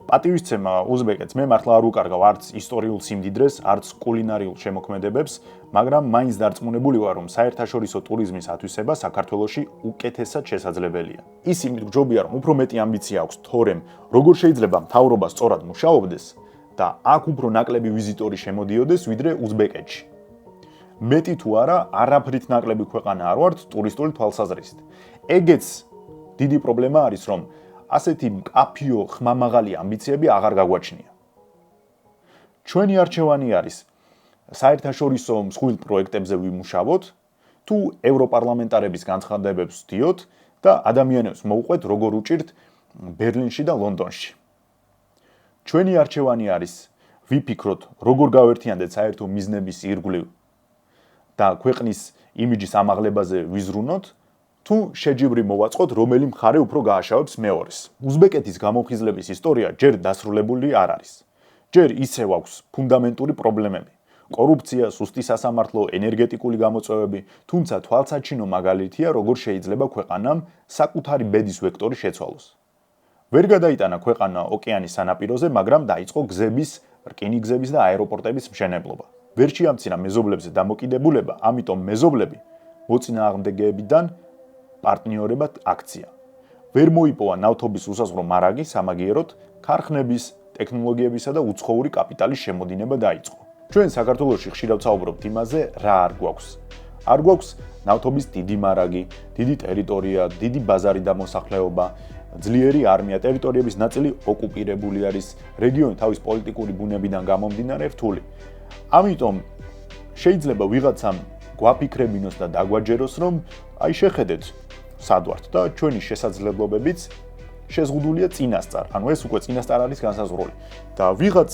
პატივისცემა უზბეკეთს მე მართლა არ უკარგავ არც ისტორიულ სიმდიდრეს, არც კულინარიულ შემოქმედებებს, მაგრამ მაინც დარწმუნებული ვარ, რომ საერთაშორისო ტურიზმის ათვისება საქართველოში უკეთესად შესაძლებელია. ის იმით გჯობია, რომ უფრო მეტი ამბიცია აქვს, თორემ როგორ შეიძლება მთავრობა სწორად მუშაობდეს და აქ უფრო ნაკლები ვიზიტორი შემოდიოდეს, ვიდრე უზბეკეთში. მეტი თუ არა, არაფრით ნაკლები ქვეყანა არ ვართ ტურისტული თვალსაზრისით. ეგეც დიდი პრობლემა არის, რომ ასეთი მკაფიო, ხმამაღალი ამბიციები აღარ გაგვაჩნია. ჩვენი არჩევანი არის საერთაშორისო მსხვილ პროექტებზე ვიმუშავოთ, თუ ევროპარლამენტარების განცხადებებს ვდიოთ და ადამიანებს მოვყვეთ, როგორ უჭირთ ბერლინში და ლონდონში. ჩვენი არჩევანი არის ვიფიქროთ, როგორ გავერთიანდეთ საერთო მიზნების ირგვლივ და ქვეყნის იმიჯის ამაღლებაზე ვიზრუნოთ, თუ შეჯიბრი მოვაწყოთ, რომელი მხარე უფრო გააშავებს მეორეს. უზბეკეთის გამოფხიზლების ისტორია ჯერ დასრულებული არ არის. ჯერ ისევ აქვს ფუნდამენტური პრობლემები. კორუფცია, სუსტი სასამართლო, ენერგეტიკული გამოწვევები, თუმცა თვალსაჩინო მაგალითია, როგორ შეიძლება ქვეყანამ საკუთარი ბედის ვექტორი შეცვალოს. ვერ გადაიტანა ქვეყანა ოკეანის სანაპიროზე, მაგრამ დაიწყო გზების, რკინიგზების და აეროპორტების მშენებლობა. ვერ შეამცირა მეზობლებზე დამოკიდებულება, ამიტომ მეზობლები მოწინააღმდეგეებიდან პარტნიორებად აქცია. ვერ მოიპოვა ნავთობის უსაზღვრო მარაგი სამაგიეროდ, ქარხნების, ტექნოლოგიებისა და უცხოური კაპიტალის შემოდინება დაიწყო. ჩვენ საქართველოში ხშირად ვსაუბრობთ იმაზე, რა არ გვაქვს. არ გვაქვს ნავთობის დიდი მარაგი, დიდი ტერიტორია, დიდი ბაზარი და მოსახლეობა, ძლიერი არმია, ტერიტორიების ნაწილი ოკუპირებული არის, რეგიონი თავის პოლიტიკური ბუნებიდან გამომდინარე რთული. ამიტომ შეიძლება ვიღაცამ გვაფიქრებინოს და დაგვაჯეროს, რომ აი შეხედეთ სად ვართ და ჩვენი შესაძლებლობებიც შეზღუდულია წინასწარ. ანუ ეს უკვე წინასწარ არის განსაზღვრული. და ვიღაც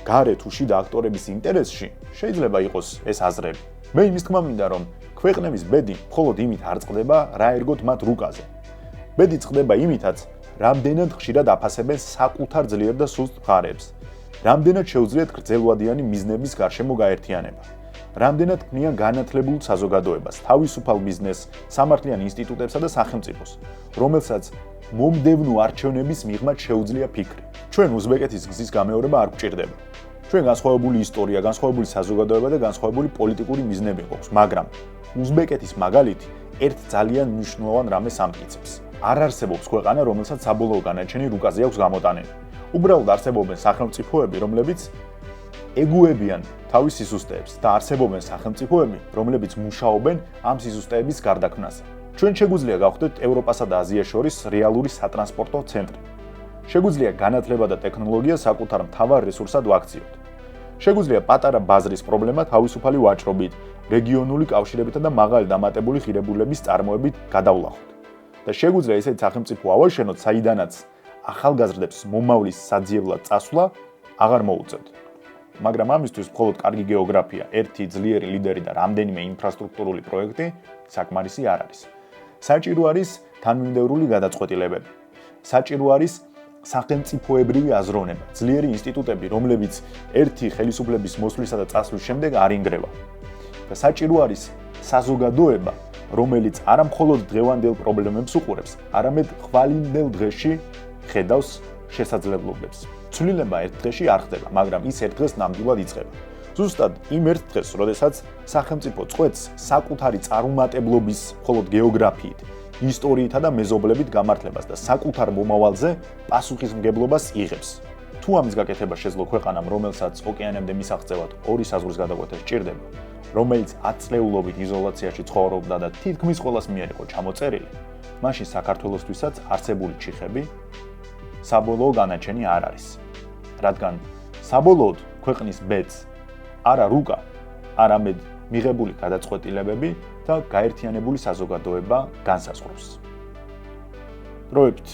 გარე თუ შიდა აქტორების ინტერესში შეიძლება იყოს ეს აზრები. მე იმის თქმა მინდა, რომ ქვეყნების ბედი მხოლოდ იმით არ წყდება, რა ერგოთ მათ რუკაზე. ბედი წყდება იმითაც, რამდენად ხშირად აფასებენ საკუთარ ძლიერ და სუსტ მხარეებს. რამდენად შეუძლიათ გრძელვადიანი მიზნების გარშემო გაერთიანება. რამდენად ქმნიან განათლებულ საზოგადოებას, თავისუფალ ბიზნესს, სამართლიან ინსტიტუტებსა და სახელმწიფოს, რომელსაც მომდევნო არჩევნების მიღმა შეუძლია ფიქრი. ჩვენ უზბეკეთის გზის გამეორება არ გვჭირდება. ჩვენ განსხვავებული ისტორია, განსხვავებული საზოგადოება და განსხვავებული პოლიტიკური მიზნები გვაქვს, მაგრამ უზბეკეთის მაგალითი ერთ ძალიან მნიშვნელოვან რამეს ამტკიცებს. არ არსებობს ქვეყანა, რომელსაც საბოლოო განაჩენი რუკაზე აქვს გამოტანილი. უბრალოდ არსებობენ სახელმწიფოები, რომლებიც ეგუებიან თავის სისუსტეებს და არსებობენ სახელმწიფოები, რომლებიც მუშაობენ ამ სისუსტეების გარდაქმნაზე. ჩვენ შეგვიძლია გავხდეთ ევროპასა და აზიას შორის რეალური სატრანსპორტო ცენტრი. შეგვიძლია განათლება და ტექნოლოგია საკუთარ მთავარ რესურსად ვაქციოთ. შეგვიძლია პატარა ბაზრის პრობლემა თავისუფალი ვაჭრობით, რეგიონული კავშირებითა და მაღალი დამატებული ღირებულების წარმოებით გადავლახოთ. და შეგვიძლია ისეთი სახელმწიფო ავაშენოთ, საიდანაც ახალგაზრდებს მომავლის საძიებლად წასვლა აღარ მოუწევთ. მაგრამ ამისთვის მხოლოდ კარგი გეოგრაფია, ერთი ძლიერი ლიდერი და რამდენიმე ინფრასტრუქტურული პროექტი საკმარისი არ არის. საჭირო არის თანმიმდევრული გადაწყვეტილებები. საჭირო არის სახელმწიფოებრივი აზროვნება, ძლიერი ინსტიტუტები, რომლებიც ერთი ხელისუფლების მოსვლისა და წასვლის შემდეგ არ ინგრევა. და საჭირო არის საზოგადოება, რომელიც არა მხოლოდ დღევანდელ პრობლემებს უყურებს, არამედ ხვალინდელ დღეში ხედავს შესაძლებლობებს. ცვლილება ერთ დღეში არ ხდება, მაგრამ ის ერთ დღეს ნამდვილად იწყება. ზუსტად იმ ერთ დღეს, როდესაც სახელმწიფო წყვეტს საკუთარი წარუმატებლობის მხოლოდ გეოგრაფიით, ისტორიითა და მეზობლებით გამართლებას და საკუთარ მომავალზე პასუხისმგებლობას იღებს. თუ ამის გაკეთება შეძლო ქვეყანამ, რომელსაც ოკეანემდე მისაღწევად ორი საზღვრის გადაკვეთა სჭირდება, რომელიც 10 წლეულობით იზოლაციაში ცხოვრობდა და თითქმის ყველას მიერ იყო ჩამოწერილი, მაშინ საქართველოსთვისაც არსებული ჩიხები საბოლოო განაჩენი არ არის. რადგან საბოლოოდ ქვეყნის ბედს არა რუკა, არამედ მიღებული გადაწყვეტილებები და გაერთიანებული საზოგადოება განსაზღვრავს. დროებით